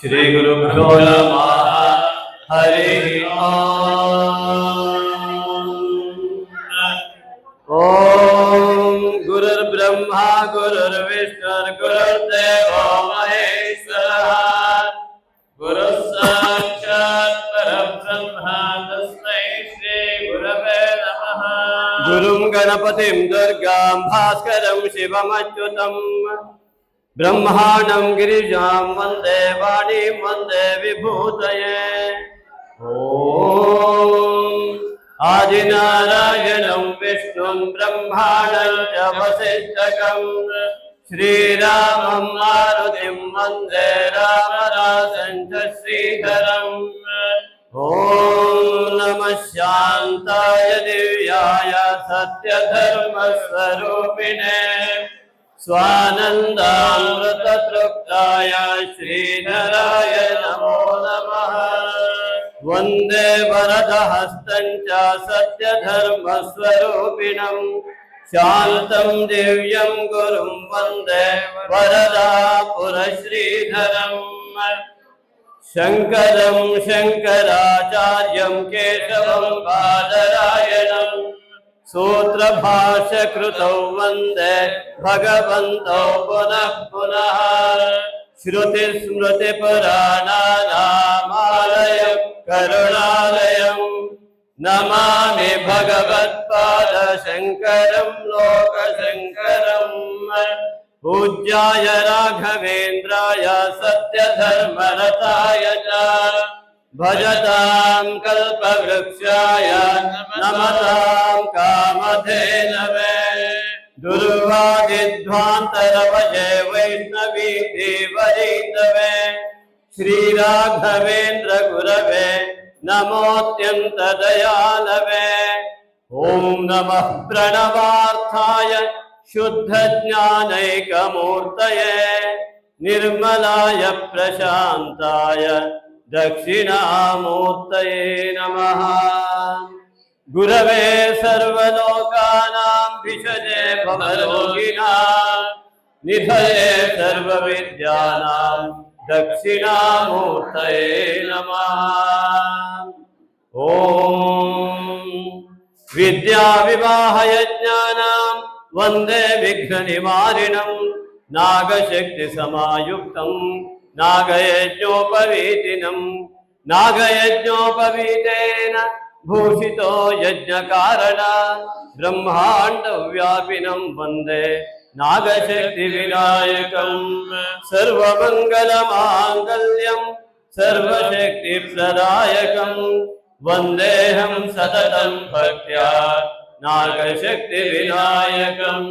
श्री गुरुभ्यो नमः। हरि ओम। गुरुर्ब्रह्मा गुरुर्विष्णुर्गुरुर्देवो महेश्वरः। गुरुः साक्षात् परब्रह्म तस्मै श्री गुरवे नमः। गुरुं गणपतिं दुर्गां भास्करं शिवमच्युतं ब्रह्माणं गिरिजां वन्दे वाणीं वन्दे विभूतये। ॐ आदिनारायणं विष्णुं ब्रह्माणं च वसिष्ठकं श्रीरामं मारुतिं वन्दे रामदासं च श्रीधरम्। ॐ नमः शान्ताय दिव्याय सत्यधर्मस्वरूपिणे स्वानन्दामृततृप्ताय श्रीधराय नमो नमः। वन्दे वरदहस्तं च सत्यधर्मस्वरूपिणं शान्तं दिव्यं गुरुं वन्दे वरदापुरश्रीधरम्। शङ्करं शङ्कराचार्यं केशवं बादरायणं सूत्रभाष्यकृतौ वन्दे भगवन्तौ पुनः पुनः। श्रुतिस्मृतिपुराणानामालयं करुणालयं नमामि भगवत्पादशङ्करं लोकशङ्करम्। पूज्याय राघवेन्द्राय सत्यधर्मरताय च भजतां कल्पवृक्षाय नमतां कामधेनवे। दुर्वादिध्वान्तरवये वैष्णवी देवैतवे श्रीराघवेन्द्र गुरवे नमोऽत्यन्तदयालवे। ॐ नमः प्रणवार्थाय शुद्धज्ञानैकमूर्तये निर्मलाय प्रशान्ताय दक्षिणामूर्तये नमः। गुरवे सर्वलोकानां भिषजे भवरोगिणां निधये सर्वविद्यानां दक्षिणामूर्तये नमः। ॐ विद्याविवाहयज्ञानां वन्दे विघ्ननिवारिणं नागशक्तिसमायुक्तं नागयज्ञोपवीतिनं नागयज्ञोपवीतेन भूषितो यज्ञकारण ब्रह्माण्डव्यापिनं वन्दे नागशक्तिविनायकं। सर्वमङ्गलमाङ्गल्यं सर्वशक्तिप्रदायकं वन्देऽहं सततं भक्त्या नागशक्तिविनायकं।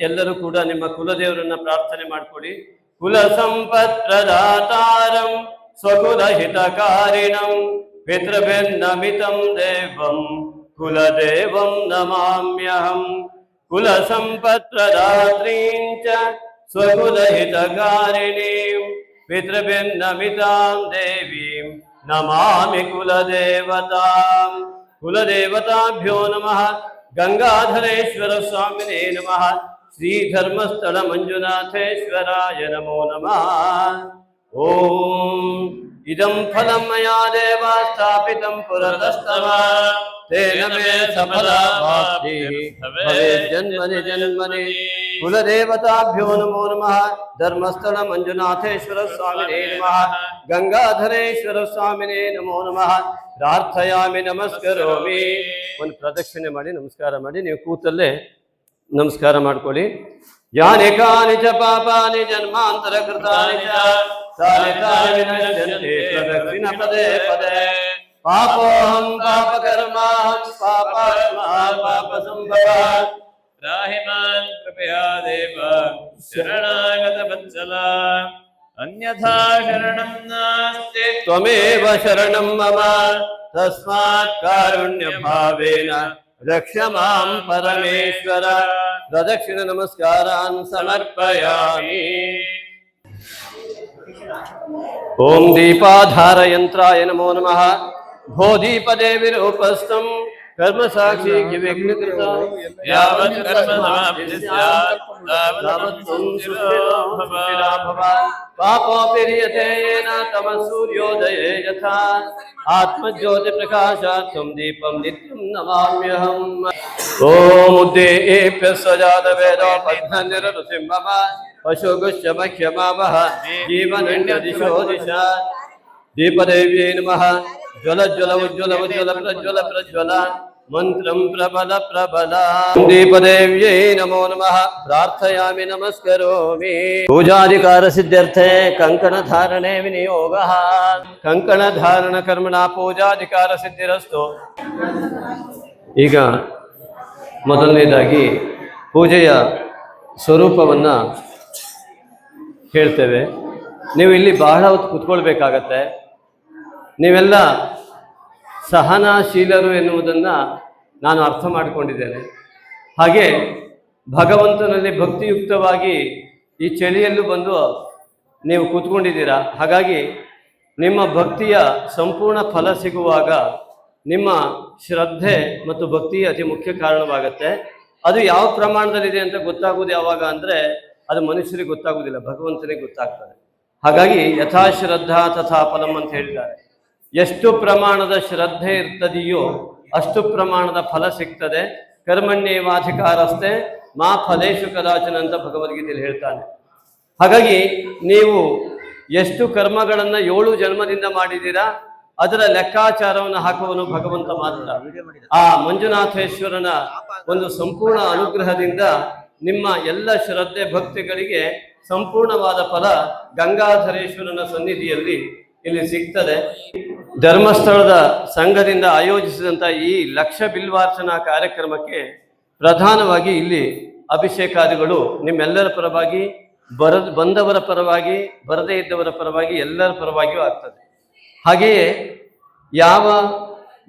ಎಲ್ಲರೂ ಕೂಡ ನಿಮ್ಮ ಕುಲದೇವರನ್ನ ಪ್ರಾರ್ಥನೆ ಮಾಡಿಕೊಳ್ಳಿ. ಕುಲಸಂಪತ್ಪ್ರದಾತಾರಂ ಸ್ವಕುಲಹಿತಕಾರಿಣಂ ಪಿತೃಭಿನ್ನಮಿತಂ ದೇವಂ ಕುಲದೇವಂ ನಮಾಮ್ಯಹಂ. ಕುಲಸಂಪತ್ಪ್ರದಾತ್ರೀಂ ಚ ಸ್ವಕುಲಹಿತಕಾರಿಣೀಂ ಪಿತೃಭಿನ್ನಮಿತಾಂ ದೇವೀಂ ನಮಾಮಿ ಕುಲದೇವತಾಂ. ಕುಲದೇವತಾಭ್ಯೋ ನಮಃ. ಗಂಗಾಧರೇಶ್ವರ ಸ್ವಾಮಿನೇ ನಮಃ. ಶ್ರೀಧರ್ಮಸ್ಥಳ ಮಂಜುನಾಥೇಶ್ವರಾಯ ನಮೋ ನಮಃ. ಓಂ ಇದಂ ಫಲಂ ಮಯಾ ದೇವ ಸ್ಥಾಪಿತಂ ಪುರತಸ್ತವ ತೇನ ಮೇ ಸಫಲವಾಪ್ತಿಃ ಭವೇತ್ ಜನ್ಮನಿ ಜನ್ಮನಿ. ಕುಲದೇವತಾಭ್ಯೋ ನಮೋ ನಮಃ. ಧರ್ಮಸ್ಥಳ ಮಂಜುನಾಥೇಶ್ವರ ಸ್ವಾಮಿನೇ ನಮಃ. ಗಂಗಾಧರೇಶ್ವರ ಸ್ವಾಮಿನೇ ನಮೋ ನಮಃ. ಪ್ರಾರ್ಥಯಾಮಿ ನಮಸ್ಕರೋಮಿ. ಒಂದು ಪ್ರದಕ್ಷಿಣೆ ಮಾಡಿ ನಮಸ್ಕಾರ ಮಾಡಿ. ನೀವು ಕೂತಲ್ಲೇ ನಮಸ್ಕಾರ ಮಾಡ್ಕೊಳ್ಳಿ. ಯಾನಿ ಕಾನಿ ಚ ಪಾಪಾನಿ ಜನ್ಮಾಂತರ ಕೃತಾನಿ ಚ ತಾನಿ ತಾನಿ ವಿನಶ್ಯಂತಿ ಪ್ರದಕ್ಷಿಣ ಪದೇ ಪದೇ. ಪಾಪೋಹಂ ಪಾಪಕರ್ಮಾಹಂ ಪಾಪಾತ್ಮಾ ಪಾಪಸಂಭವ. ರಾಹಿ ಮಾಂ ಕೃಪಯಾ ದೇವ ಶರಣಾಗತ ವತ್ಸಲ. ಅನ್ಯಥಾ ಶರಣಂ ನಾಸ್ತಿ ತ್ವಮೇವ ಶರಣಂ ಮಮ. ತಸ್ಮಾತ್ ಕಾರುಣ್ಯ ಭಾವೇನ ರಕ್ಷ ಮಾಂ ಪರಮೇಶ್ವರ. ಪ್ರದಕ್ಷಿಣ ನಮಸ್ಕಾರಾನ್ ಸಮರ್ಪಯಾಮಿ. ಓಂ ದೀಪಾಧಾರ ಯಂತ್ರಾಯ ನಮೋ ನಮಃ. ಭೋ ದೀಪದೇವಿರೂಪಸ್ಥಂ कर्म साक्षी विघ्नकृत यावत् कर्म समाप्ति स्यात् तावत् त्वं सुस्थिरो भव पापोऽपि ह्रियते येन तमः सूर्योदये यथा आत्मज्योतिप्रकाशात् त्वं दीपं नित्यं नमाम्यहम् ॐ उद्दीप्य सजातवेदोपध्वनिरनुसिंहः पशुगुश्च मह्यमावः जीवनन्यदिशो दिशा दीपदेव्यै नमः ज्वल ज्वल उज्ज्वल उज्ज्वल प्रज्वल प्रज्वल मंत्रं प्रबल प्रबल दीपदेव्यै नमो नमः प्रार्थयामि नमस्करोमि पूजाधिकार सिद्ध्यर्थे कंकण धारणे विनियोगः कंकण धारण कर्मणा पूजाधिकार सिद्धिरस्तु ಈಗ ಮೊದಲನೇದಾಗಿ ಪೂಜೆಯ ಸ್ವರೂಪವನ್ನು ಹೇಳ್ತೇವೆ. ನೀವು ಇಲ್ಲಿ ಬಹಳ ಹೊತ್ತು ಕೂತ್ಕೊಳ್ಬೇಕಾಗತ್ತೆ. ನೀವೆಲ್ಲ ಸಹನಾಶೀಲರು ಎನ್ನುವುದನ್ನು ನಾನು ಅರ್ಥ ಮಾಡಿಕೊಂಡಿದ್ದೇನೆ. ಹಾಗೆ ಭಗವಂತನಲ್ಲಿ ಭಕ್ತಿಯುಕ್ತವಾಗಿ ಈ ಚಳಿಯಲ್ಲೂ ಬಂದು ನೀವು ಕೂತ್ಕೊಂಡಿದ್ದೀರಾ. ಹಾಗಾಗಿ ನಿಮ್ಮ ಭಕ್ತಿಯ ಸಂಪೂರ್ಣ ಫಲ ಸಿಗುವಾಗ ನಿಮ್ಮ ಶ್ರದ್ಧೆ ಮತ್ತು ಭಕ್ತಿ ಅತಿ ಮುಖ್ಯ ಕಾರಣವಾಗುತ್ತೆ. ಅದು ಯಾವ ಪ್ರಮಾಣದಲ್ಲಿದೆ ಅಂತ ಗೊತ್ತಾಗೋದು ಯಾವಾಗ ಅಂದರೆ ಅದು ಮನುಷ್ಯರಿಗೆ ಗೊತ್ತಾಗೋದಿಲ್ಲ, ಭಗವಂತನಿಗೆ ಗೊತ್ತಾಗ್ತದೆ. ಹಾಗಾಗಿ ಯಥಾ ಶ್ರದ್ಧಾ ತಥಾ ಫಲಂ ಅಂತ ಹೇಳಿದ್ದಾರೆ. ಎಷ್ಟು ಪ್ರಮಾಣದ ಶ್ರದ್ಧೆ ಇರ್ತದೆಯೋ ಅಷ್ಟು ಪ್ರಮಾಣದ ಫಲ ಸಿಗ್ತದೆ. ಕರ್ಮಣ್ಯೇವಾಧಿಕಾರಸ್ಥೆ ಮಾ ಫಲೇಶು ಕದಾಚನ ಅಂತ ಭಗವದ್ಗೀತೆಯಲ್ಲಿ ಹೇಳ್ತಾನೆ. ಹಾಗಾಗಿ ನೀವು ಎಷ್ಟು ಕರ್ಮಗಳನ್ನು 7 ಜನ್ಮದಿಂದ ಮಾಡಿದ್ದೀರಾ ಅದರ ಲೆಕ್ಕಾಚಾರವನ್ನು ಹಾಕುವನು ಭಗವಂತ ಮಾತ್ರ. ಆ ಮಂಜುನಾಥೇಶ್ವರನ ಒಂದು ಸಂಪೂರ್ಣ ಅನುಗ್ರಹದಿಂದ ನಿಮ್ಮ ಎಲ್ಲ ಶ್ರದ್ಧೆ ಭಕ್ತಿಗಳಿಗೆ ಸಂಪೂರ್ಣವಾದ ಫಲ ಗಂಗಾಧರೇಶ್ವರನ ಸನ್ನಿಧಿಯಲ್ಲಿ ಇಲ್ಲಿ ಸಿಗ್ತದೆ. ಧರ್ಮಸ್ಥಳದ ಸಂಘದಿಂದ ಆಯೋಜಿಸಿದಂಥ ಈ ಲಕ್ಷ ಬಿಲ್ವಾರ್ಚನಾ ಕಾರ್ಯಕ್ರಮಕ್ಕೆ ಪ್ರಧಾನವಾಗಿ ಇಲ್ಲಿ ಅಭಿಷೇಕಾದಿಗಳು ನಿಮ್ಮೆಲ್ಲರ ಪರವಾಗಿ ಬಂದವರ ಪರವಾಗಿ ಬರದೇ ಇದ್ದವರ ಪರವಾಗಿ ಎಲ್ಲರ ಪರವಾಗಿಯೂ ಆಗ್ತದೆ. ಹಾಗೆಯೇ ಯಾವ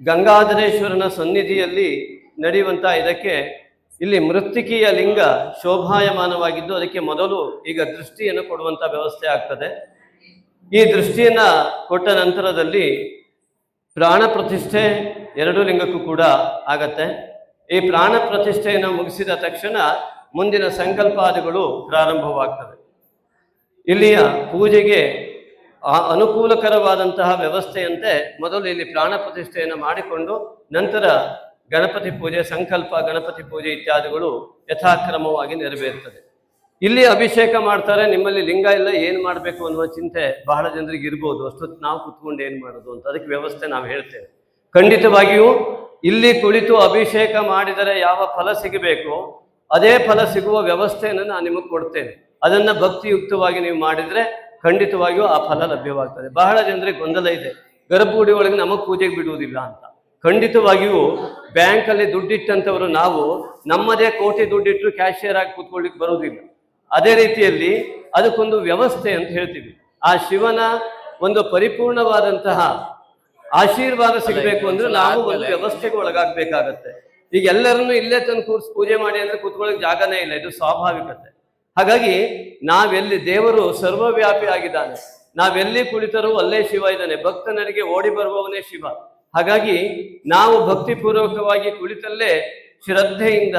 ಗಂಗಾಧರೇಶ್ವರನ ಸನ್ನಿಧಿಯಲ್ಲಿ ನಡೆಯುವಂಥ ಇದಕ್ಕೆ ಇಲ್ಲಿ ಮೃತ್ತಿಕೆಯ ಲಿಂಗ ಶೋಭಾಯಮಾನವಾಗಿದ್ದು ಅದಕ್ಕೆ ಮೊದಲು ಈಗ ದೃಷ್ಟಿಯನ್ನು ಕೊಡುವಂಥ ವ್ಯವಸ್ಥೆ ಆಗ್ತದೆ. ಈ ದೃಷ್ಟಿಯನ್ನು ಕೊಟ್ಟ ನಂತರದಲ್ಲಿ ಪ್ರಾಣ ಪ್ರತಿಷ್ಠೆ 2 ಲಿಂಗಕ್ಕೂ ಕೂಡ ಆಗತ್ತೆ. ಈ ಪ್ರಾಣ ಪ್ರತಿಷ್ಠೆಯನ್ನು ಮುಗಿಸಿದ ತಕ್ಷಣ ಮುಂದಿನ ಸಂಕಲ್ಪಾದಿಗಳು ಪ್ರಾರಂಭವಾಗ್ತದೆ. ಇಲ್ಲಿಯ ಪೂಜೆಗೆ ಅನುಕೂಲಕರವಾದಂತಹ ವ್ಯವಸ್ಥೆಯಂತೆ ಮೊದಲು ಇಲ್ಲಿ ಪ್ರಾಣ ಪ್ರತಿಷ್ಠೆಯನ್ನು ಮಾಡಿಕೊಂಡು ನಂತರ ಗಣಪತಿ ಪೂಜೆ, ಸಂಕಲ್ಪ, ಗಣಪತಿ ಪೂಜೆ ಇತ್ಯಾದಿಗಳು ಯಥಾಕ್ರಮವಾಗಿ ನೆರವೇರ್ತದೆ. ಇಲ್ಲಿ ಅಭಿಷೇಕ ಮಾಡ್ತಾರೆ. ನಿಮ್ಮಲ್ಲಿ ಲಿಂಗ ಇಲ್ಲ, ಏನು ಮಾಡಬೇಕು ಅನ್ನುವ ಚಿಂತೆ ಬಹಳ ಜನರಿಗೆ ಇರ್ಬೋದು. ಅಷ್ಟೊತ್ತು ನಾವು ಕುತ್ಕೊಂಡು ಏನು ಮಾಡೋದು ಅಂತ ಅದಕ್ಕೆ ವ್ಯವಸ್ಥೆ ನಾವು ಹೇಳ್ತೇವೆ. ಖಂಡಿತವಾಗಿಯೂ ಇಲ್ಲಿ ಕುಳಿತು ಅಭಿಷೇಕ ಮಾಡಿದರೆ ಯಾವ ಫಲ ಸಿಗಬೇಕು ಅದೇ ಫಲ ಸಿಗುವ ವ್ಯವಸ್ಥೆಯನ್ನು ನಾನು ನಿಮಗೆ ಕೊಡ್ತೇನೆ. ಅದನ್ನು ಭಕ್ತಿಯುಕ್ತವಾಗಿ ನೀವು ಮಾಡಿದರೆ ಖಂಡಿತವಾಗಿಯೂ ಆ ಫಲ ಲಭ್ಯವಾಗ್ತದೆ. ಬಹಳ ಜನರಿಗೆ ಗೊಂದಲ ಇದೆ, ಗರ್ಭಗುಡಿ ಒಳಗೆ ನಮಗೆ ಪೂಜೆಗೆ ಬಿಡುವುದಿಲ್ಲ ಅಂತ. ಖಂಡಿತವಾಗಿಯೂ ಬ್ಯಾಂಕಲ್ಲಿ ದುಡ್ಡಿಟ್ಟಂಥವರು ನಾವು ನಮ್ಮದೇ ಕೋಟಿ ದುಡ್ಡಿಟ್ಟರು ಕ್ಯಾಶಿಯರ್ ಆಗಿ ಕೂತ್ಕೊಳ್ಳಿಕ್ಕೆ ಬರುವುದಿಲ್ಲ. ಅದೇ ರೀತಿಯಲ್ಲಿ ಅದಕ್ಕೊಂದು ವ್ಯವಸ್ಥೆ ಅಂತ ಹೇಳ್ತೀವಿ. ಆ ಶಿವನ ಒಂದು ಪರಿಪೂರ್ಣವಾದಂತಹ ಆಶೀರ್ವಾದ ಸಿಗಬೇಕು ಅಂದ್ರೆ ನಾವು ಒಂದು ವ್ಯವಸ್ಥೆಗೆ ಒಳಗಾಗಬೇಕಾಗತ್ತೆ. ಈಗ ಎಲ್ಲರನ್ನು ಇಲ್ಲೇ ತಂದು ಕೂರಿಸಿ ಪೂಜೆ ಮಾಡಿ ಅಂದ್ರೆ ಕೂತ್ಕೊಳ್ಳೋಕೆ ಜಾಗನೇ ಇಲ್ಲ, ಇದು ಸ್ವಾಭಾವಿಕತೆ. ಹಾಗಾಗಿ ನಾವೆಲ್ಲಿ ದೇವರು ಸರ್ವವ್ಯಾಪಿ ಆಗಿದ್ದಾನೆ, ನಾವೆಲ್ಲಿ ಕುಳಿತರೂ ಅಲ್ಲೇ ಶಿವ ಇದ್ದಾನೆ. ಭಕ್ತನರಿಗೆ ಓಡಿ ಬರುವವನೇ ಶಿವ. ಹಾಗಾಗಿ ನಾವು ಭಕ್ತಿಪೂರ್ವಕವಾಗಿ ಕುಳಿತಲ್ಲೇ ಶ್ರದ್ಧೆಯಿಂದ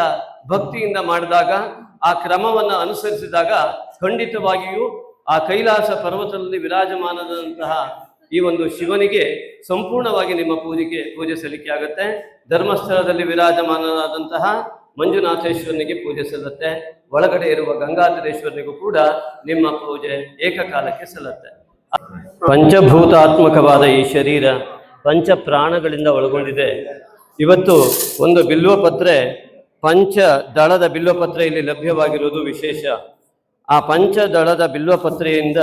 ಭಕ್ತಿಯಿಂದ ಮಾಡಿದಾಗ, ಆ ಕ್ರಮವನ್ನು ಅನುಸರಿಸಿದಾಗ ಖಂಡಿತವಾಗಿಯೂ ಆ ಕೈಲಾಸ ಪರ್ವತದಲ್ಲಿ ವಿರಾಜಮಾನದಂತಹ ಈ ಒಂದು ಶಿವನಿಗೆ ಸಂಪೂರ್ಣವಾಗಿ ನಿಮ್ಮ ಪೂಜೆ ಸಲ್ಲಿಕೆ ಆಗುತ್ತೆ. ಧರ್ಮಸ್ಥಳದಲ್ಲಿ ವಿರಾಜಮಾನನಾದಂತಹ ಮಂಜುನಾಥೇಶ್ವರನಿಗೆ ಪೂಜೆ ಸಲ್ಲುತ್ತೆ. ಒಳಗಡೆ ಇರುವ ಗಂಗಾಧರೇಶ್ವರನಿಗೂ ಕೂಡ ನಿಮ್ಮ ಪೂಜೆ ಏಕಕಾಲಕ್ಕೆ ಸಲ್ಲುತ್ತೆ. ಪಂಚಭೂತಾತ್ಮಕವಾದ ಈ ಶರೀರ ಪಂಚ ಪ್ರಾಣಗಳಿಂದ ಒಳಗೊಂಡಿದೆ. ಇವತ್ತು ಒಂದು ಬಿಲ್ವಪತ್ರೆ, ಪಂಚ ದಳದ ಬಿಲ್ವಪತ್ರೆ ಇಲ್ಲಿ ಲಭ್ಯವಾಗಿರುವುದು ವಿಶೇಷ. ಆ ಪಂಚದಳದ ಬಿಲ್ವಪತ್ರೆಯಿಂದ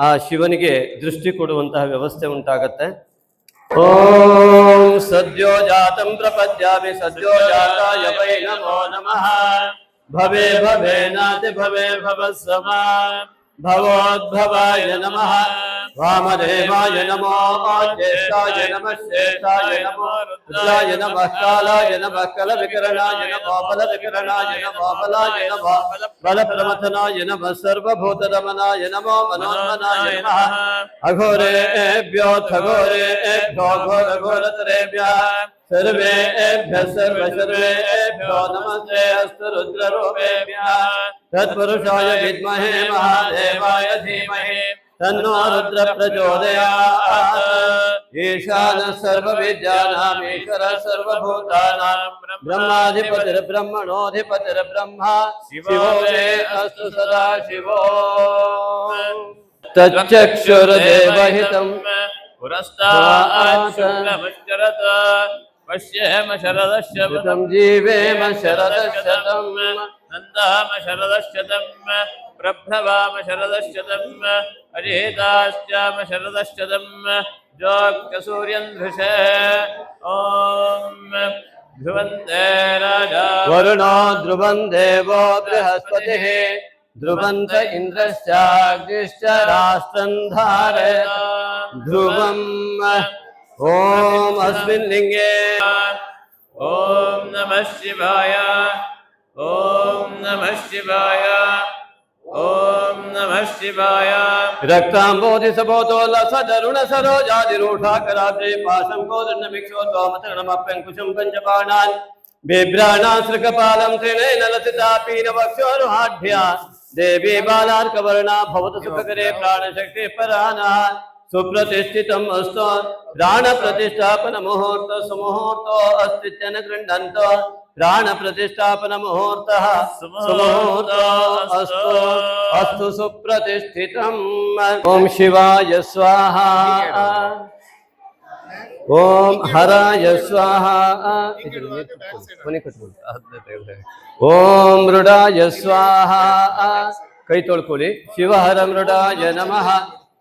ಆ ಶಿವನಿಗೆ ದೃಷ್ಟಿ ಕೊಡುವಂತಹ ವ್ಯವಸ್ಥೆ ಉಂಟಾಗತ್ತೆ. ಓಂ ಸದ್ಯೋ ಜಾತಂ ಪ್ರಪದ್ಯಾಮಿ ಸದ್ಯೋ ಜಾತಾಯ ವೈ ನಮೋ ನಮಃ. ಭವೇ ಭವೇನಾತಿ ಭವೇ ಭವಸ್ಸಮ. ಭವೋದ್ಭವಾಯ ನಮಃ. ವಾಮದೇವಾಯ ನಮೋ. ಜ್ಯೇಷ್ಠಾಯ ನಮಃ. ಶ್ರೇಷ್ಠಾಯ ನಮೋ. ರುದ್ರಾಯ ನಮಃ. ಕಾಲಾಯ ನಮಃ. ಕಲವಿಕರಣಾಯ ನಮೋ. ಬಲವಿಕರಣಾಯ ನಮೋ. ಬಲಾಯ ನಮೋ. ಬಲಪ್ರಮಥನಾಯ ನಮಃ. ಸರ್ವಭೂತರಮಣಾಯ ನಮೋ. ಮನೋನ್ಮನಾಯ ನಮಃ. ಅಘೋರೇಭ್ಯೋ ಖಗೋರೇಭ್ಯೋ ಘೋರಘೋರತರೇಭ್ಯಃ सर्वेभ्यः सर्वेभ्यो नमस्ते अस्तु रुद्ररूपेभ्यः तत्पुरुषाय विद्महे महादेवाय धीमहि तन्नो रुद्र प्रचोदयात् ईशानः सर्वविद्यानाम् ईश्वरः सर्वभूतानां ब्रह्माधिपतिर्ब्रह्मणोऽधिपतिर्ब्रह्मा शिवो मे अस्तु सदा शिवो तच्चक्षुर्देवहितम् पुरस्तात् शुक्लमश्चरत् पश्येम शरदशतं जीवेम शरदशतं नन्दाम शरदशतं प्रभ्रवाम शरदशतं अजेताश्चाम शरदशतं जोक्सूर्यं धृषे ॐ ध्रुवन्ते राजा वरुणो ध्रुवं देवो बृहस्पतिः ध्रुवन्त इन्द्रश्चाग्निश्च राष्ट्रं धारयत् ध्रुवम् ॐ अस्मिन् लिङ्गे ॐ नमः शिवाय ॐ नमः शिवाय ॐ नमः शिवाय रक्ताम्बोधि सपोतोल्लसदरुण सरोजादिरूढाकराब्जे पाशं कोदण्डमिक्षोद्वामतरणमप्यङ्कुशं पञ्चबाणान् बिभ्राणासृकपालं त्रिनयन लसितापीनवक्षोरुहाढ्या देवी बालार्कवर्णा भवतु सुखकरे प्राणशक्ति पराना सुप्रतिष्ठितम् अस्तु प्राणप्रतिष्ठापन मुहूर्त सुमुहूर्तो अस्ति च न गृह्णन्त प्राणप्रतिष्ठापन मुहूर्तः सुमुहूर्तो अस्तु अस्तु सुप्रतिष्ठितम् ॐ शिवाय स्वाहा ओम हराय स्वाहा ओम मृडाय स्वाहा ಕೈ ತೊಳ್ಕೊಳ್ಳಿ ಶಿವಹರ ಮೃಡಾಯ ನಮಃ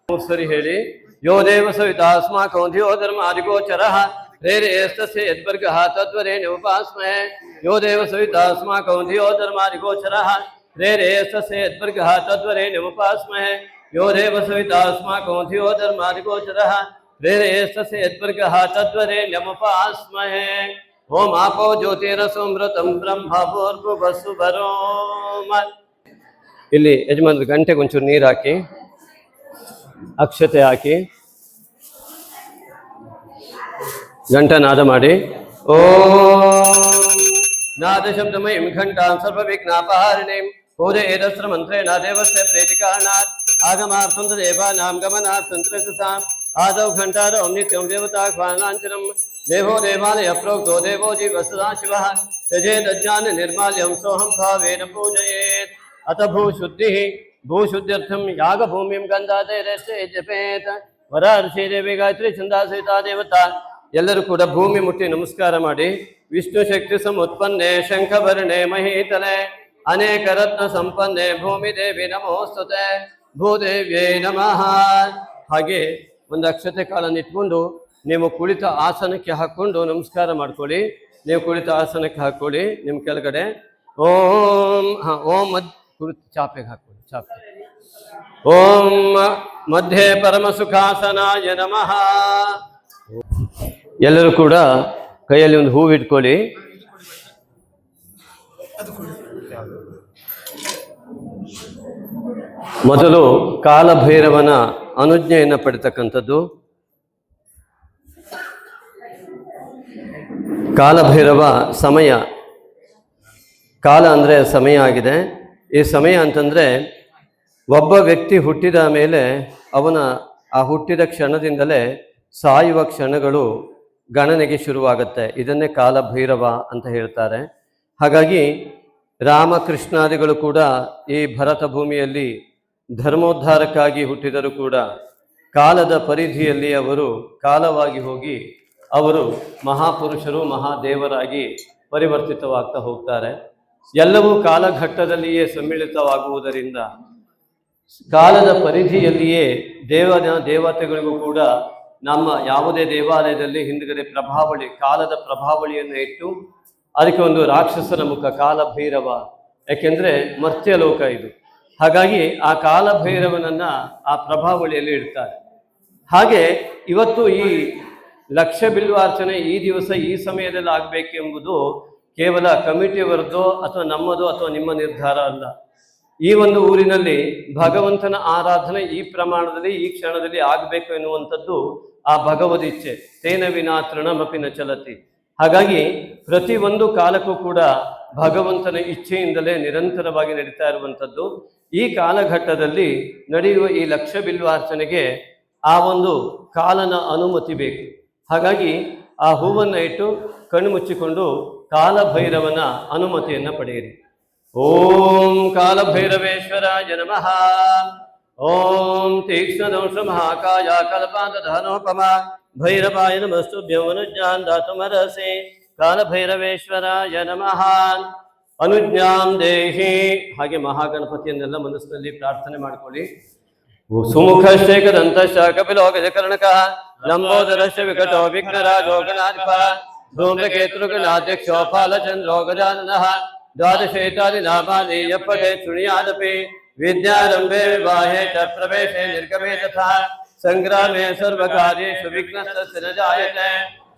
ಸರಿ ಹೇಳಿ ಯೋ ದೇವ ಸವಿತಾಸ್ಮಾಕಂ ಧಿಯೋ ಧರ್ಮಾದಿಗೋಚರಃ ರೇರೇಸ್ತಸ್ಯ ಯದ್ವರ್ಗಃ ತದ್ವರೇಣ ಉಪಾಸ್ಮಹೇ ಯೋ ದೇವ ಸವಿತಾಸ್ಮಾಕಂ ಧಿಯೋ ಧರ್ಮಾದಿಗೋಚರಃ ರೇರೇಸ್ತಸ್ಯ ಯದ್ವರ್ಗಃ ತದ್ವರೇಣ ಉಪಾಸ್ಮಹೇ ಯೋ ದೇವ ಸವಿತಾಸ್ಮಾಕಂ ಧಿಯೋ ಧರ್ಮಾದಿಗೋಚರಃ ರೇರೇಸ್ತಸ್ಯ ಯದ್ವರ್ಗಃ ತದ್ವರೇಣ್ಯमुपास्महे ಓಂ ಆಪೋ ಜ್ಯೋತಿರಸೋಮೃತಂ ಬ್ರಹ್ಮ ಭೂರ್ಭುವಸ್ಸುವರೋಮ ಇಲ್ಲಿ ಯಜಮಾನ್ರ ಗಂಟೆಗೆ ಒಂಚೂರು ನೀರು ಹಾಕಿ ಅಕ್ಷತೆ ಹಾಕಿ ಗಂಟನಾದ ಮಾಡಿ ಓಂ ನಾದ ಶಬ್ದಮಯಂ ಘಂಟಾಂ ಸರ್ವವಿಘ್ನಾಪಹಾರಿಣೀಂ ಪೂಜಯೇದಸ್ತ್ರ ಮಂತ್ರೇಣ ದೇವಸ್ಯ ಪ್ರೀತಿಕಾರಣಾತ್ ಆಗಮಾರ್ಥಂ ದೇವಾನಾಂ ಗಮನಾರ್ಥಂ ತ್ರಯಸಾಂ आदौ घंटारं नित्यं देवताह्वानाञ्चनं देवो देवालय प्रोक्तो देवो जीवः सदाशिवः त्यजेदज्ञान निर्माल्यं सोऽहं भावेन पूजयेत् अत भूशुद्धिः भूशुद्ध्यर्थं यागभूमिं गन्धादैरस्य जपेत वरार्षि देवी गायत्री छन्दासहिता देवता ಎಲ್ಲರೂ ಕೂಡ ಭೂಮಿ ಮುಟ್ಟಿ ನಮಸ್ಕಾರ ಮಾಡಿ ವಿಷ್ಣು ಶಕ್ತಿ ಸಮುತ್ಪನ್ನೆ ಶಂಖವರ್ಣೆ ಮಹೀತಲೆ ಅನೇಕ ರತ್ನ ಸಂಪನ್ನೆ ಭೂಮಿ ದೇವಿ ನಮೋಸ್ತುತೆ ಭೂದೇವ್ಯೇ ನಮಃ ಹಾಗೆ ಒಂದು ಅಕ್ಷತೆ ಕಾಲನ್ನು ಇಟ್ಕೊಂಡು ನೀವು ಕುಳಿತ ಆಸನಕ್ಕೆ ಹಾಕ್ಕೊಂಡು ನಮಸ್ಕಾರ ಮಾಡ್ಕೊಳ್ಳಿ ನೀವು ಕುಳಿತ ಆಸನಕ್ಕೆ ಹಾಕ್ಕೊಳ್ಳಿ ನಿಮ್ಮ ಕೆಳಗಡೆ ಓಂ ಓಂ ಕುಳಿತು ಚಾಪೆಗೆ ಹಾಕ್ಕೊಳ್ಳಿ ಚಾಪೆ ಓಂ ಮಧ್ಯೆ ಪರಮ ಸುಖಾಸನಾಯ ನಮಃ ಎಲ್ಲರೂ ಕೂಡ ಕೈಯಲ್ಲಿ ಒಂದು ಹೂವು ಇಟ್ಕೊಳ್ಳಿ ಮೊದಲು ಕಾಲಭೈರವನ ಅನುಜ್ಞೆಯನ್ನು ಪಡಿತಕ್ಕಂಥದ್ದು ಕಾಲಭೈರವ ಸಮಯ ಕಾಲ ಅಂದರೆ ಸಮಯ ಆಗಿದೆ ಈ ಸಮಯ ಅಂತಂದರೆ ಒಬ್ಬ ವ್ಯಕ್ತಿ ಹುಟ್ಟಿದ ಮೇಲೆ ಅವನ ಆ ಹುಟ್ಟಿದ ಕ್ಷಣದಿಂದಲೇ ಸಾಯುವ ಕ್ಷಣಗಳು ಗಣನೆಗೆ ಶುರುವಾಗುತ್ತೆ ಇದನ್ನೇ ಕಾಲಭೈರವ ಅಂತ ಹೇಳ್ತಾರೆ ಹಾಗಾಗಿ ರಾಮಕೃಷ್ಣಾದಿಗಳು ಕೂಡ ಈ ಭರತ ಭೂಮಿಯಲ್ಲಿ ಧರ್ಮೋದ್ಧಾರಕ್ಕಾಗಿ ಹುಟ್ಟಿದರೂ ಕೂಡ ಕಾಲದ ಪರಿಧಿಯಲ್ಲಿ ಅವರು ಕಾಲವಾಗಿ ಹೋಗಿ ಅವರು ಮಹಾಪುರುಷರು ಮಹಾದೇವರಾಗಿ ಪರಿವರ್ತಿತವಾಗ್ತಾ ಹೋಗ್ತಾರೆ ಎಲ್ಲವೂ ಕಾಲಘಟ್ಟದಲ್ಲಿಯೇ ಸಮ್ಮಿಳಿತವಾಗುವುದರಿಂದ ಕಾಲದ ಪರಿಧಿಯಲ್ಲಿಯೇ ದೇವತೆಗಳಿಗೂ ಕೂಡ ನಮ್ಮ ಯಾವುದೇ ದೇವಾಲಯದಲ್ಲಿ ಹಿಂದುಗಡೆ ಪ್ರಭಾವಳಿ ಕಾಲದ ಪ್ರಭಾವಳಿಯನ್ನು ಇಟ್ಟು ಅದಕ್ಕೆ ಒಂದು ರಾಕ್ಷಸನ ಮುಖ ಕಾಲಭೈರವ ಯಾಕೆಂದರೆ ಮರ್ತ್ಯಲೋಕ ಇದು ಹಾಗಾಗಿ ಆ ಕಾಲಭೈರವನನ್ನ ಆ ಪ್ರಭಾವಳಿಯಲ್ಲಿ ಇಡ್ತಾರೆ ಹಾಗೆ ಇವತ್ತು ಈ ಲಕ್ಷ ಬಿಲ್ವಾರ್ಚನೆ ಈ ದಿವಸ ಈ ಸಮಯದಲ್ಲಿ ಆಗಬೇಕೆಂಬುದು ಕೇವಲ ಕಮಿಟಿಯವರದ್ದು ಅಥವಾ ನಮ್ಮದು ಅಥವಾ ನಿಮ್ಮ ನಿರ್ಧಾರ ಅಲ್ಲ ಈ ಒಂದು ಊರಿನಲ್ಲಿ ಭಗವಂತನ ಆರಾಧನೆ ಈ ಪ್ರಮಾಣದಲ್ಲಿ ಈ ಕ್ಷಣದಲ್ಲಿ ಆಗಬೇಕು ಎನ್ನುವಂಥದ್ದು ಆ ಭಗವದಿಚ್ಛೆ ತೇನ ವಿನಾ ತೃಣಮಪಿ ನ ಚಲತಿ ಹಾಗಾಗಿ ಪ್ರತಿಯೊಂದು ಕಾಲಕ್ಕೂ ಕೂಡ ಭಗವಂತನ ಇಚ್ಛೆಯಿಂದಲೇ ನಿರಂತರವಾಗಿ ನಡೀತಾ ಇರುವಂಥದ್ದು. ಈ ಕಾಲಘಟ್ಟದಲ್ಲಿ ನಡೆಯುವ ಈ ಲಕ್ಷ ಬಿಲ್ವಾರ್ಚನೆಗೆ ಆ ಒಂದು ಕಾಲನ ಅನುಮತಿ ಬೇಕು. ಹಾಗಾಗಿ ಆ ಹೂವನ್ನು ಇಟ್ಟು ಕಣ್ಣು ಮುಚ್ಚಿಕೊಂಡು ಕಾಲಭೈರವನ ಅನುಮತಿಯನ್ನು ಪಡೆಯಿರಿ. ಓಂ ಕಾಲಭೈರವೇಶ್ವರಾಯ ನಮಃ. ಓಂ ತೀಕ್ಷ್ಣದೌಷ ಮಹಾಕಾಯ ಕಲ್ಪಾಂತಧನೋಪಮ ಭೈರವಾಯ ನಮಸ್ತುಭ್ಯಂ ಅನುಜ್ಞಾನ್ ದಾತುಮರಸೆ. ಕಾಲಭೈರವೇಶ್ವರಾಯ ನಮಃ. ಅನುಜ್ಞಾಂ ದೇಹಿ. ಹಾಗೆ ಮಹಾಗಣಪತಿಯನ್ನೆಲ್ಲ ಮನಸ್ಸಿನಲ್ಲಿ ಪ್ರಾರ್ಥನೆ ಮಾಡಿಕೊಳ್ಳಿ. ಸುಮುಖಶ್ಚೇಕದಂತಶ್ಚ ಕಪಿಲೋ ಗಜಕರ್ಣಕಃ ಲಂಬೋದರಶ್ಚ ವಿಕಟೋ ವಿಘ್ನರಾಜೋ ಗಣಾಧಿಪಃ ಧೂಮ್ರಕೇತುರ್ಗಣಾಧ್ಯಕ್ಷೋ ಫಾಲಚಂದ್ರೋ ಗಜಾನನಃ. ದ್ವಾದಶೇತಾನಿ ನಾಮಾನಿ ಯಪ್ಪಟೆ ಶೃಣುಯಾದಪಿ ವಿದ್ಯಾರಂಭೆ ವಿವಾಹೆ ಚ ಪ್ರವೇಶೆ ನಿರ್ಗಮೆ ತಥಾ ಸಂಗ್ರಾಮೆ ಸರ್ವಕಾರ್ಯೇಷು ವಿಘ್ನಸ್ತಸ್ಯ ನ ಜಾಯತೆ.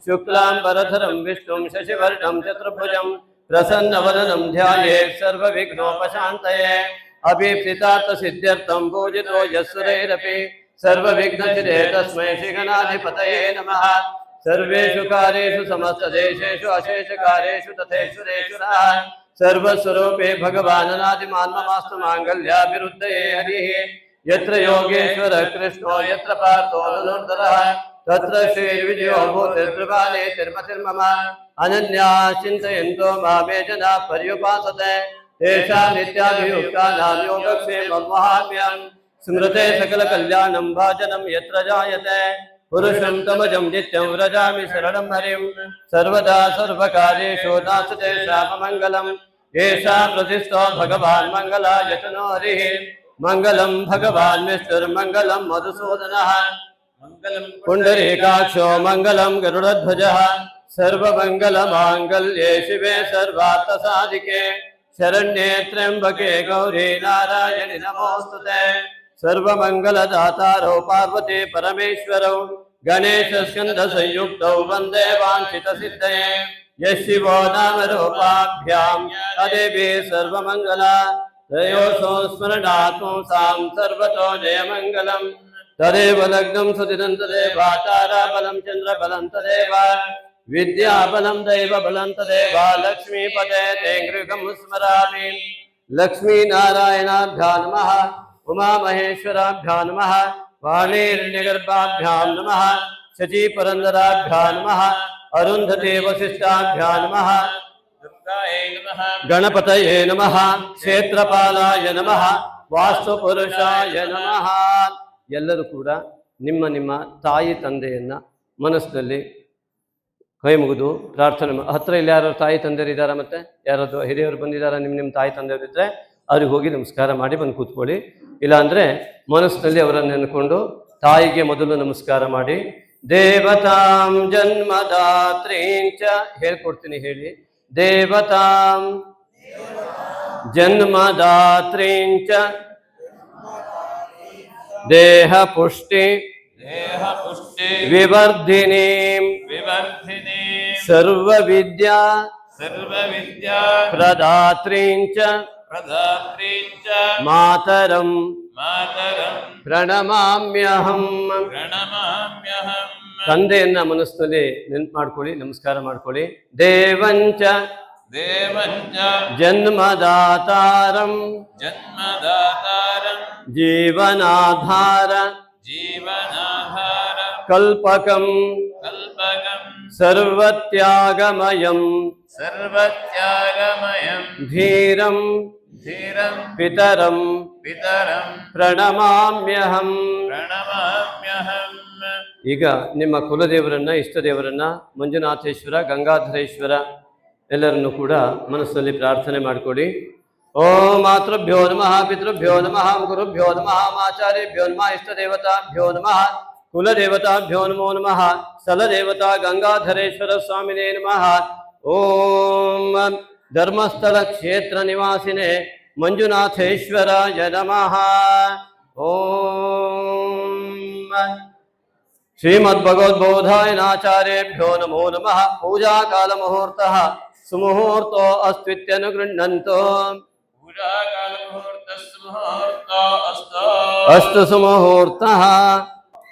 ಶುಕ್ಲಾಂಬರಧರಂ ವಿಷ್ಣುಂ ಶಶಿವರ್ಣಂ ಚತುರ್ಭುಜಂ ಪ್ರಸನ್ನವದನಂ ಧ್ಯಾಯೇತ್ ಸರ್ವವಿಘ್ನೋಪಶಾಂತಯೇ. ಅಭೀಪ್ಸಿತಾರ್ಥ ಸಿದ್ಧ್ಯರ್ಥಂ ಪೂಜಿತೋ ಯಸ್ಸುರೈರಪಿ ಸರ್ವವಿಘ್ನಚಿದೇ ತಸ್ಮೈ ಶ್ರೀಗಣಾಧಿಪತಯೇ ನಮಃ. ಸರ್ವೇಷು ಕಾರ್ಯೇಷು ಸಮಸ್ತದೇಶೇಷು ಅಶೇಷಕಾರ್ಯೇಷು ತಥೇಶ್ವರೇಶ್ವರಃ. ಸರ್ವಸ್ವರೂಪೇ ಭಗವಾನನಾದಿಮಾನ್ ಮಮಾಸ್ತು ಮಾಂಗಲ್ಯಾಭಿವೃದ್ಧಯೇ ಹರಿಃ. ಯತ್ರ ಯೋಗೇಶ್ವರ ಕೃಷ್ಣೋ ಯತ್ರ ಪಾರ್ಥೋ ಧನುರ್ಧರಃ ತತ್ರ ಶ್ರೀರ್ವಿಜಯೋ ಭೂತಿರ್ತ್ರಿಪಾಲೇ ತಿರ್ಮತಿರ್ಮಮ. ಅನನ್ಯಾ ಚಿಂತಯಂತೋ ಮಾಮೇ ಜನಾ ಪರ್ಯುಪಾಸತೆ ತೇಷಾಂ ನಿತ್ಯಾಭಿಯುಕ್ತಾನಾಂ ಯೋಗಕ್ಷೇಮಂ ವಹಾಮ್ಯಹಂ. ಸ್ಮೃತೆ ಸಕಲ ಕಲ್ಯಾಣಂ ಭಾಜನಂ ಯತ್ರ ಜಾಯತೆ ಪುರುಷಂ ತಮಜಂ ನಿತ್ಯಂ ವ್ರಜಾಮಿ ಶರಣಂ ಹರಿಂ. ಸರ್ವದಾ ಸರ್ವಕಾರ್ಯೇಷು ನಾಸ್ತಿ ಶಾಪಮಂಗಲಂ. ಯೇಷಾಂ ಪ್ರತಿಷ್ಠೋ ಭಗವಾನ್ ಮಂಗಲಾಯತನೋ ಹರಿಃ. ಮಂಗಲಂ ಭಗವಾನ್ ವಿಷ್ಣುರ್ಮಂಗಲಂ ಮಧುಸೂದನಃ. ಪುಂಡರೀಕಾಕ್ಷೋ ಮಂಗಲಂ ಗರುಡಧ್ವಜಃ. ಸರ್ವಮಂಗಲಮಾಂಗಲ್ಯೇ ಶಿವೆ ಸರ್ವಾರ್ಥಸಾಧಿಕೆ ಶರಣ್ಯೇ ತ್ರ್ಯಂಬಕೆ ಗೌರಿ ನಾರಾಯಣಿ ನಮೋಸ್ತುತೆ. ಸರ್ವಮಂಗಲದಾತಾರೋ ಪಾರ್ವತಿ ಪರಮೇಶ್ವರೌ ಗಣೇಶ ಸ್ಕಂದ ಸಂಯುಕ್ತೌ ವಂದೇ ವಾಂಛಿತ ಸಿದ್ಧಯೇ. ಯಶಿವೋ ನಾಮ ರೂಪಾಭ್ಯಾಂ ಅದೇವಿ ಸರ್ವಮಂಗಲ. ತ್ರಯೋಸೋ ಸ್ಮರಣಾತ್ಮಂ ಸಾಂ ಸರ್ವತೋ ಜಯಮಂಗಲಂ. ತದೇವ ಲಗ್ನಂ ಸುದಿನಂ ತದೇವ ತಾರಾಬಲಂ ಚಂದ್ರಬಲಂ ತದೇವ ವಿದ್ಯಾಬಲಂ ದೈವಬಲಂ ತದೇವ. ಲಕ್ಷ್ಮೀಪತೆ ತೇಂಗೃಗಂ ಸ್ಮರಾಮಿ. ಲಕ್ಷ್ಮೀನಾರಾಯಣಾಭ್ಯಾಂ ನಮಃ. ಉಮಾಮಹೇಶ್ವರಾಭ್ಯಾಂ ನಮಃ. ವಾಣೀರ್ಣ್ಯಗರ್ಭಾಭ್ಯಾಂ ನಮಃ. ಶಚೀಪುರಂದರಾಭ್ಯಾಂ ನಮಃ. ಅರುಂಧತಿ ವಸಿಷ್ಠಾಭ್ಯಾಂ ನಮಃ. ಗಣಪತಯೇ ನಮಃ. ಕ್ಷೇತ್ರಪಾಲಾಯ ನಮಃ. ವಾಸ್ತುಪುರುಷಾಯ ನಮಃ. ಎಲ್ಲರೂ ಕೂಡ ನಿಮ್ಮ ನಿಮ್ಮ ತಾಯಿ ತಂದೆಯನ್ನ ಮನಸ್ಸಿನಲ್ಲಿ ಕೈ ಮುಗಿದು ಪ್ರಾರ್ಥನೆ ಹತ್ರ ಇಲ್ಲಿ ಯಾರು ತಾಯಿ ತಂದೆಯರು ಇದ್ದಾರಾ? ಮತ್ತೆ ಯಾರಾದ್ರು ಹಿರಿಯವರು ಬಂದಿದ್ದಾರಾ? ನಿಮ್ಮ ತಾಯಿ ತಂದೆಯವರು ಇದ್ದರೆ ಅವ್ರಿಗೆ ಹೋಗಿ ನಮಸ್ಕಾರ ಮಾಡಿ ಬಂದು ಕೂತ್ಕೊಳ್ಳಿ. ಇಲ್ಲಾಂದರೆ ಮನಸ್ಸಿನಲ್ಲಿ ಅವರನ್ನು ನೆನ್ಕೊಂಡು ತಾಯಿಗೆ ಮೊದಲು ನಮಸ್ಕಾರ ಮಾಡಿ. ದೇವತಾಂ ಜನ್ಮದಾತ್ರೀಂಚ ಹೇಳ್ಕೊಡ್ತೀನಿ, ಹೇಳಿ. ದೇವತಾಂ ಜನ್ಮದಾತ್ರೀಂಚ ದೇಹ ಪುಷ್ಟಿ ವಿವರ್ಧಿನೀಂ ಸರ್ವವಿದ್ಯಾ ಪ್ರದಾತ್ರೀಂಚ ಮಾತರಂ ಪ್ರಣಮಾಮ್ಯಹಂ. ತಂದೆಯನ್ನ ಮನಸ್ಸಿನಲ್ಲಿ ನೆನ್ಪು ಮಾಡ್ಕೊಳ್ಳಿ, ನಮಸ್ಕಾರ ಮಾಡ್ಕೊಳ್ಳಿ. ದೇವಂಚ ಜನ್ಮದಾತಾರಂ ಜೀವನಾಧಾರ ಕಲ್ಪಕಂ ಸರ್ವತ್ಯಾಗಮಯಂ ಧೀರಂ ಪಿತರಂ ಪ್ರಣಮಾಮ್ಯಹಂ. ಈಗ ನಿಮ್ಮ ಕುಲದೇವರನ್ನ, ಇಷ್ಟದೇವರನ್ನ, ಮಂಜುನಾಥೇಶ್ವರ, ಗಂಗಾಧರೇಶ್ವರ ಎಲ್ಲರನ್ನು ಕೂಡ ಮನಸ್ಸಲ್ಲಿ ಪ್ರಾರ್ಥನೆ ಮಾಡಿಕೊಡಿ. ಓಂ ಮಾತೃಭ್ಯೋ ನಮಃ, ಪಿತೃಭ್ಯೋ ನಮಃ, ಗುರುಭ್ಯೋ ನಮಃ, ಆಚಾರ್ಯಭ್ಯೋ ನಮಃ, ಇಷ್ಟದೇವತಾಭ್ಯೋ ನಮಃ, ಕುಲದೇವತಾಭ್ಯೋ ನಮೋ ನಮಃ. ಸ್ಥಳದೇವತಾ ಗಂಗಾಧರೇಶ್ವರ ಸ್ವಾಮಿನೇ ನಮಃ. ಓಂ ಧರ್ಮಸ್ಥಳ ಕ್ಷೇತ್ರ ನಿವಾಸಿನೇ ಮಂಜುನಾಥೇಶ್ವರಾಯ ನಮಃ. ಓಂ ಶ್ರೀಮದ್ಭಗವದ್ಬೋಧಾಯನಾಚಾರ್ಯೇಭ್ಯೋ ನಮೋ ನಮಃ. ಪೂಜಾ ಕಾಲ ಮುಹೂರ್ತಃ ಸುಮುಹೂರ್ತೋ ಅಸ್ತ್ವಿತ್ಯನುಗೃಹ್ಣಂತೋ. ಅಸ್ತು ಸುಮುಹೂರ್ತಃ.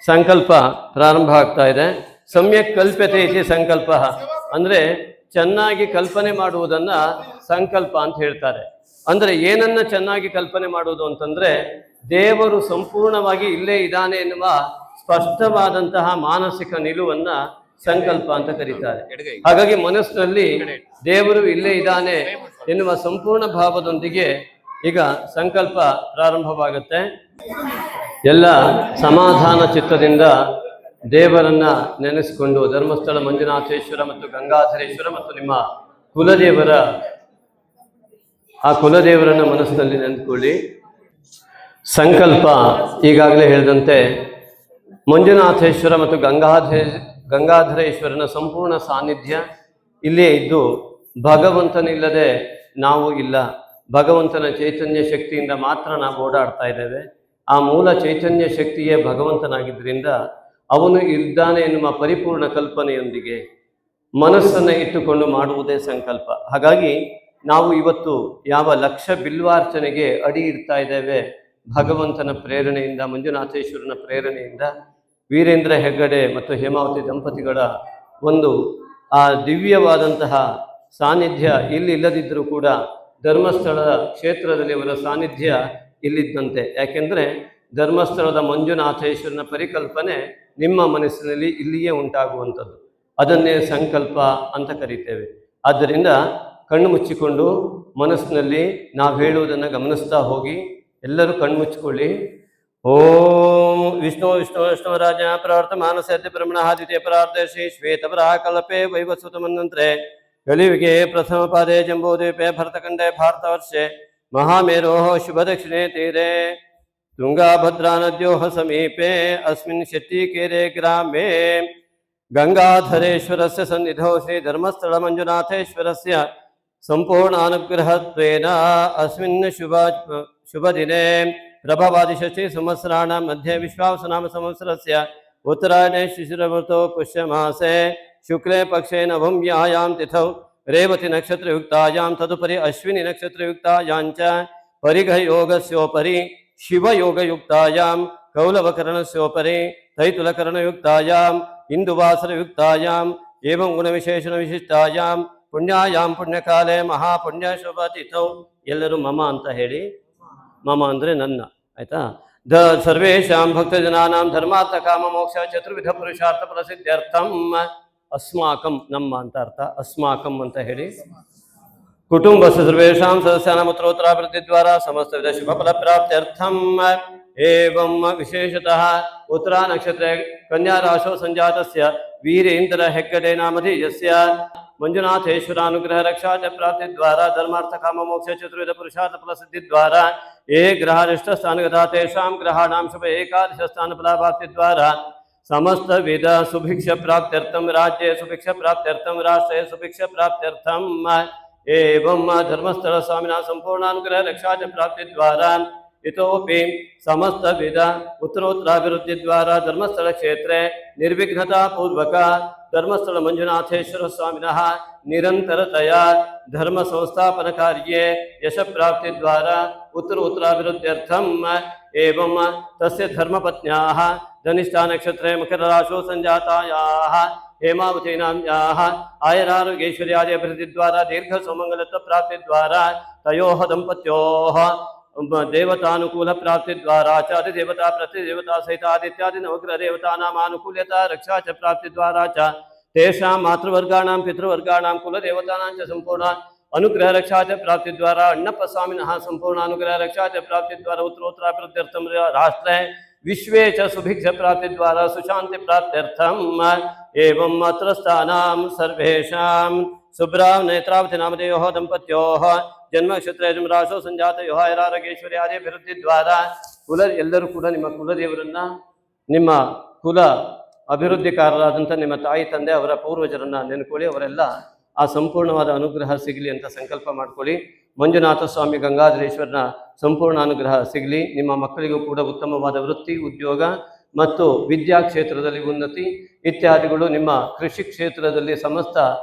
ಸಂಕಲ್ಪ ಪ್ರಾರಂಭ ಆಗ್ತಾ ಇದೆ. ಸಮ್ಯಕ್ ಕಲ್ಪ್ಯತೆ ಇತಿ ಸಂಕಲ್ಪ. ಅಂದ್ರೆ ಚೆನ್ನಾಗಿ ಕಲ್ಪನೆ ಮಾಡುವುದನ್ನ ಸಂಕಲ್ಪ ಅಂತ ಹೇಳ್ತಾರೆ. ಅಂದ್ರೆ ಏನನ್ನ ಚೆನ್ನಾಗಿ ಕಲ್ಪನೆ ಮಾಡುವುದು ಅಂತಂದ್ರೆ ದೇವರು ಸಂಪೂರ್ಣವಾಗಿ ಇಲ್ಲೇ ಇದ್ದಾನೆ ಎನ್ನುವ ಸ್ಪಷ್ಟವಾದಂತಹ ಮಾನಸಿಕ ನಿಲುವನ್ನ ಸಂಕಲ್ಪ ಅಂತ ಕರೀತಾರೆ. ಹಾಗಾಗಿ ಮನಸ್ಸಿನಲ್ಲಿ ದೇವರು ಇಲ್ಲೇ ಇದ್ದಾನೆ ಎನ್ನುವ ಸಂಪೂರ್ಣ ಭಾವದೊಂದಿಗೆ ಈಗ ಸಂಕಲ್ಪ ಪ್ರಾರಂಭವಾಗುತ್ತೆ. ಎಲ್ಲ ಸಮಾಧಾನ ಚಿತ್ತದಿಂದ ದೇವರನ್ನ ನೆನೆಸಿಕೊಂಡು ಧರ್ಮಸ್ಥಳ ಮಂಜುನಾಥೇಶ್ವರ ಮತ್ತು ಗಂಗಾಧರೇಶ್ವರ ಮತ್ತು ನಿಮ್ಮ ಕುಲದೇವರ ಆ ಕುಲದೇವರನ್ನ ಮನಸ್ಸಿನಲ್ಲಿ ನೆನೆದುಕೊಳ್ಳಿ. ಸಂಕಲ್ಪ ಈಗಾಗಲೇ ಹೇಳಿದಂತೆ ಮಂಜುನಾಥೇಶ್ವರ ಮತ್ತು ಗಂಗಾಧರೇಶ್ವರನ ಸಂಪೂರ್ಣ ಸಾನ್ನಿಧ್ಯ ಇಲ್ಲೇ ಇದ್ದು ಭಗವಂತನಿಲ್ಲದೆ ನಾವು ಇಲ್ಲ, ಭಗವಂತನ ಚೈತನ್ಯ ಶಕ್ತಿಯಿಂದ ಮಾತ್ರ ನಾವು ಓಡಾಡ್ತಾ ಇದ್ದೇವೆ. ಆ ಮೂಲ ಚೈತನ್ಯ ಶಕ್ತಿಯೇ ಭಗವಂತನಾಗಿದ್ದರಿಂದ ಅವನು ಇದ್ದಾನೆ ಎನ್ನುವ ಪರಿಪೂರ್ಣ ಕಲ್ಪನೆಯೊಂದಿಗೆ ಮನಸ್ಸನ್ನು ಇಟ್ಟುಕೊಂಡು ಮಾಡುವುದೇ ಸಂಕಲ್ಪ. ಹಾಗಾಗಿ ನಾವು ಇವತ್ತು ಯಾವ ಲಕ್ಷ ಬಿಲ್ವಾರ್ಚನೆಗೆ ಅಡಿ ಇಡ್ತಾ ಇದ್ದೇವೆ ಭಗವಂತನ ಪ್ರೇರಣೆಯಿಂದ, ಮಂಜುನಾಥೇಶ್ವರನ ಪ್ರೇರಣೆಯಿಂದ, ವೀರೇಂದ್ರ ಹೆಗ್ಗಡೆ ಮತ್ತು ಹೇಮಾವತಿ ದಂಪತಿಗಳ ಒಂದು ಆ ದಿವ್ಯವಾದಂತಹ ಸಾನ್ನಿಧ್ಯ ಇಲ್ಲಿ ಇಲ್ಲದಿದ್ದರೂ ಕೂಡ ಧರ್ಮಸ್ಥಳದ ಕ್ಷೇತ್ರದಲ್ಲಿ ಅವರ ಸಾನ್ನಿಧ್ಯ ಇಲ್ಲಿದ್ದಂತೆ. ಯಾಕೆಂದರೆ ಧರ್ಮಸ್ಥಳದ ಮಂಜುನಾಥೇಶ್ವರನ ಪರಿಕಲ್ಪನೆ ನಿಮ್ಮ ಮನಸ್ಸಿನಲ್ಲಿ ಇಲ್ಲಿಯೇ ಉಂಟಾಗುವಂಥದ್ದು. ಅದನ್ನೇ ಸಂಕಲ್ಪ ಅಂತ ಕರೀತೇವೆ. ಆದ್ದರಿಂದ ಕಣ್ಣು ಮುಚ್ಚಿಕೊಂಡು ಮನಸ್ಸಿನಲ್ಲಿ ನಾವು ಹೇಳುವುದನ್ನು ಗಮನಿಸ್ತಾ ಹೋಗಿ. ಎಲ್ಲರೂ ಕಣ್ಣು ಮುಚ್ಚಿಕೊಳ್ಳಿ. ಓಂ ವಿಷ್ಣು ವಿಷ್ಣು ವಿಷ್ಣುರಾಜ ಪ್ರಾರ್ಥ ಮಾನಸದ್ಯ ಬ್ರಹ್ಮಣ ದ್ವಿತೀಯ ಪರಾರ್ಧ ಶ್ರೀ ಶ್ವೇತಪರಾ ಕಲ್ಪೆ ವೈವಸ್ವತ ಮನ್ವಂತರೆ ಕಲಿಯುಗೆ ಪ್ರಥಮ ಪಾದೇ ಜಂಬೂದ್ವೀಪೆ ಭರತಖಂಡೇ ಭಾರತವರ್ಷೆ ಮಹಾಮೇರೋ ಶುಭ ದಕ್ಷಿಣೆ ತೀರೆ ತುಂಗಾಭದ್ರಾ ನದ್ಯೋಃ ಸಮೀಪೆ ಅಸ್ಮಿನ್ ಶೆಟ್ಟಿಕೆರೆ ಗ್ರಾಮೆ ಗಂಗಾಧರೇಶ್ವರಸ್ಯ ಸನ್ನಿಧೌ ಶ್ರೀ ಧರ್ಮಸ್ಥಳ ಮಂಜುನಾಥೇಶ್ವರಸ್ಯ ಸಂಪೂರ್ಣಾನುಗ್ರಹತ್ವೇನ ಅಸ್ಮಿನ್ ಶುಭ ದಿನೆ ಪ್ರಭವಾದಿಷಷ್ಠಿ ಸಂವತ್ಸರಾಣ ಮಧ್ಯೆ ವಿಶ್ವಾವಸುನಾಮ ಸಂವತ್ಸರಸ್ಯ ಉತ್ತರಾಯಣೆ ಶಿಶಿರಮೃತೋ ಪುಷ್ಯಮಾಸೆ ಶುಕ್ಲೆ ಪಕ್ಷೆ ನವಮ್ಯಾಯಾಂ ತಿಥೌ ರೇವತಿ ನಕ್ಷತ್ರಯುಕ್ತಾಯಾಂ ತದುಪರಿ ಅಶ್ವಿನಿ ನಕ್ಷತ್ರಯುಕ್ತಾಯಾಂಚ ಪರಿಘಯೋಗಸ್ಯೋಪರಿ ಶಿವಯೋಗಯುಕ್ತಾಯಾಂ ಕೌಲವಕರಣಸ್ಯೋಪರಿ ತೈತುಲಕರಣಯುಕ್ತಾಯಾಂ ಇಂದುವಾಸರಯುಕ್ತಾಯಾಂ ಏವಂ ಗುಣವಿಶೇಷಣ ವಿಶಿಷ್ಟಾಯಾಂ ಪುಣ್ಯಾಯಾಂ ಪುಣ್ಯಕಾಲೆ ಮಹಾಪುಣ್ಯ ಶುಭ ತಿಥೌ. ಎಲ್ಲರೂ ಮಮ ಅಂತ ಹೇಳಿ. ಮಮ ಅಂದರೆ ನನ್ನ, ಆಯ್ತಾ? ಸರ್ವೇಷಾಂ ಭಕ್ತಜನಾನಾಂ ಧರ್ಮಾರ್ಥ ಕಾಮ ಮೋಕ್ಷ ಚತುರ್ವಿಧ ಪುರುಷಾರ್ಥ ಪ್ರಸಿದ್ಧ್ಯರ್ಥಂ ಅಸ್ಮಾಕಂ, ನಮ್ಮ ಅಂತ ಅರ್ಥ, ಅಸ್ಮಾಕಂ ಅಂತ ಹೇಳಿ. ಕುಟುಂಬ ಸರ್ವೇಷಾಂ ಸದಸ್ಯಾನಾಂ ಉತ್ತರೋತ್ತರಾಭಿವೃದ್ಧಿ ದ್ವಾರ ಸಮಸ್ತ ವಿಧ ಶುಭ ಫಲ ಪ್ರಾಪ್ತ್ಯರ್ಥಂ ಏವಂ ವಿಶೇಷತಃ ಉತ್ತರಾ ನಕ್ಷತ್ರ ಕನ್ಯಾ ರಾಶೋ ಸಂಜಾತಸ್ಯ ವೀರೇಂದ್ರ ಹೆಗ್ಗಡೆ ನಾಮಧೇಯಸ್ಯ ಮಂಜುನಾಥೇಶ್ವರಾನುಗ್ರಹ ರಕ್ಷಾ ಚ ಪ್ರಾಪ್ತಿ ದ್ವಾರ ಧರ್ಮಾರ್ಥ ಕಾಮ ಮೋಕ್ಷ ಚತುರ್ವಿಧ ಪುರುಷಾರ್ಥ ಫಲ ಸಿದ್ಧಿ ದ್ವಾರ ಏ ಗ್ರಹಾರಿಷ್ಟ ಸ್ಥಾನಗತಾ ತೇಷಾಂ ಗ್ರಹಾಣಾಂ ಶುಭ ಏಕಾದಶ ಸ್ಥಾನ ಫಲಾಪ್ತಿ ದ್ವಾರ ಸಮಸ್ತ ವಿಧ ಸುಭಿಕ್ಷ ಪ್ರಾಪ್ತ್ಯರ್ಥಂ ರಾಜ್ಯೇ ಸುಭಿಕ್ಷ ಪ್ರಾಪ್ತ್ಯರ್ಥಂ ರಾಷ್ಟ್ರೇ ಸುಭಿಕ್ಷ ಪ್ರಾಪ್ತ್ಯರ್ಥಂ ಏವಂ ಧರ್ಮಸ್ಥಳ ಸ್ವಾಮಿನ ಸಂಪೂರ್ಣಾನುಗ್ರಹ ರಕ್ಷಾ ಚ ಪ್ರಾಪ್ತಿ ದ್ವಾರ ಇತೋಪಿ ಸಮಸ್ತ ವಿಧ ಉತ್ತರೋತ್ತರಾಭಿವೃದ್ಧಿ ದ್ವಾರ ಧರ್ಮಸ್ಥಳ ಕ್ಷೇತ್ರೆ ನಿರ್ವಿಘ್ನತಾ ಪೂರ್ವಕ ಧರ್ಮಸ್ಥಳ ಮಂಜುನಾಥೇಶ್ವರ ಸ್ವಾಮಿನಃ ನಿರಂತರತೆಯ ಧರ್ಮ ಸಂಸ್ಥಾಪನ ಕಾರ್ಯೇ ಯಶ ಪ್ರಾಪ್ತಿ ದ್ವಾರ ಉತ್ತರೋತ್ತರಾಭಿವೃದ್ಧ್ಯರ್ಥಂ ಏವಂ ತಸ್ಯ ಧರ್ಮಪತ್ನ್ಯಾಃ ಧನಿಷ್ಠಾ ನಕ್ಷತ್ರೇ ಮಕರ ರಾಶೋ ಸಂಜಾತಾಯಾಃ ಹೇಮಾವತಿ ನಾಮ್ಯಾಃ ಆಯುರಾರೋಗ್ಯೈಶ್ವರ್ಯಾದಿ ಅಭಿವೃದ್ಧಿ ದ್ವಾರ ದೀರ್ಘ ಸುಮಂಗಲತ್ವ ಪ್ರಾಪ್ತಿ ದ್ವಾರ ತಯೋಃ ದಂಪತ್ಯೋಃ ದೇವತಾನುಕೂಲ ಪ್ರಾಪ್ತಿ ದ್ವಾರ च अधिदेवता प्रतिदेवता सहित आदित्यादि नवग्रह देवतानामानुकूल्यता रक्षा च प्राप्ति द्वारा च तेषां मातृवर्गाणां पितृवर्गाणां कुलदेवतानां च संपूर्ण अनुग्रह रक्षा च प्राप्ति द्वारा अण्णप्प स्वामिनः संपूर्ण अनुग्रह रक्षा च प्राप्ति द्वारा उत्तरोत्तराभिवृद्ध्यर्थं राष्ट्रे विश्वे च सुभिक्ष प्राप्ति द्वारा सुशांति प्राप्त्यर्थम् एवं अत्रस्थानां सर्वेषां सुब्राव नेत्रावती नामधेयोः दंपत्योः ಜನ್ಮಕ್ಷತ್ರ ರಾಶೋ ಸಂಜಾತಯೋ ಐರಾರೋಗ್ಯೇಶ್ವರ್ಯಾದಿ ಅಭಿವೃದ್ಧಿ ದ್ವಾರ ಎಲ್ಲರೂ ಕೂಡ ನಿಮ್ಮ ಕುಲದೇವರನ್ನ, ನಿಮ್ಮ ಕುಲ ಅಭಿವೃದ್ಧಿಕಾರರಾದಂಥ ನಿಮ್ಮ ತಾಯಿ ತಂದೆ ಅವರ ಪೂರ್ವಜರನ್ನ ನೆನ್ಕೊಳ್ಳಿ. ಅವರೆಲ್ಲ ಆ ಸಂಪೂರ್ಣವಾದ ಅನುಗ್ರಹ ಸಿಗಲಿ ಅಂತ ಸಂಕಲ್ಪ ಮಾಡ್ಕೊಳ್ಳಿ. ಮಂಜುನಾಥ ಸ್ವಾಮಿ ಗಂಗಾಧರೇಶ್ವರನ ಸಂಪೂರ್ಣ ಅನುಗ್ರಹ ಸಿಗಲಿ. ನಿಮ್ಮ ಮಕ್ಕಳಿಗೂ ಕೂಡ ಉತ್ತಮವಾದ ವೃತ್ತಿ, ಉದ್ಯೋಗ ಮತ್ತು ವಿದ್ಯಾ ಕ್ಷೇತ್ರದಲ್ಲಿ ಉನ್ನತಿ ಇತ್ಯಾದಿಗಳು, ನಿಮ್ಮ ಕೃಷಿ ಕ್ಷೇತ್ರದಲ್ಲಿ ಸಮಸ್ತ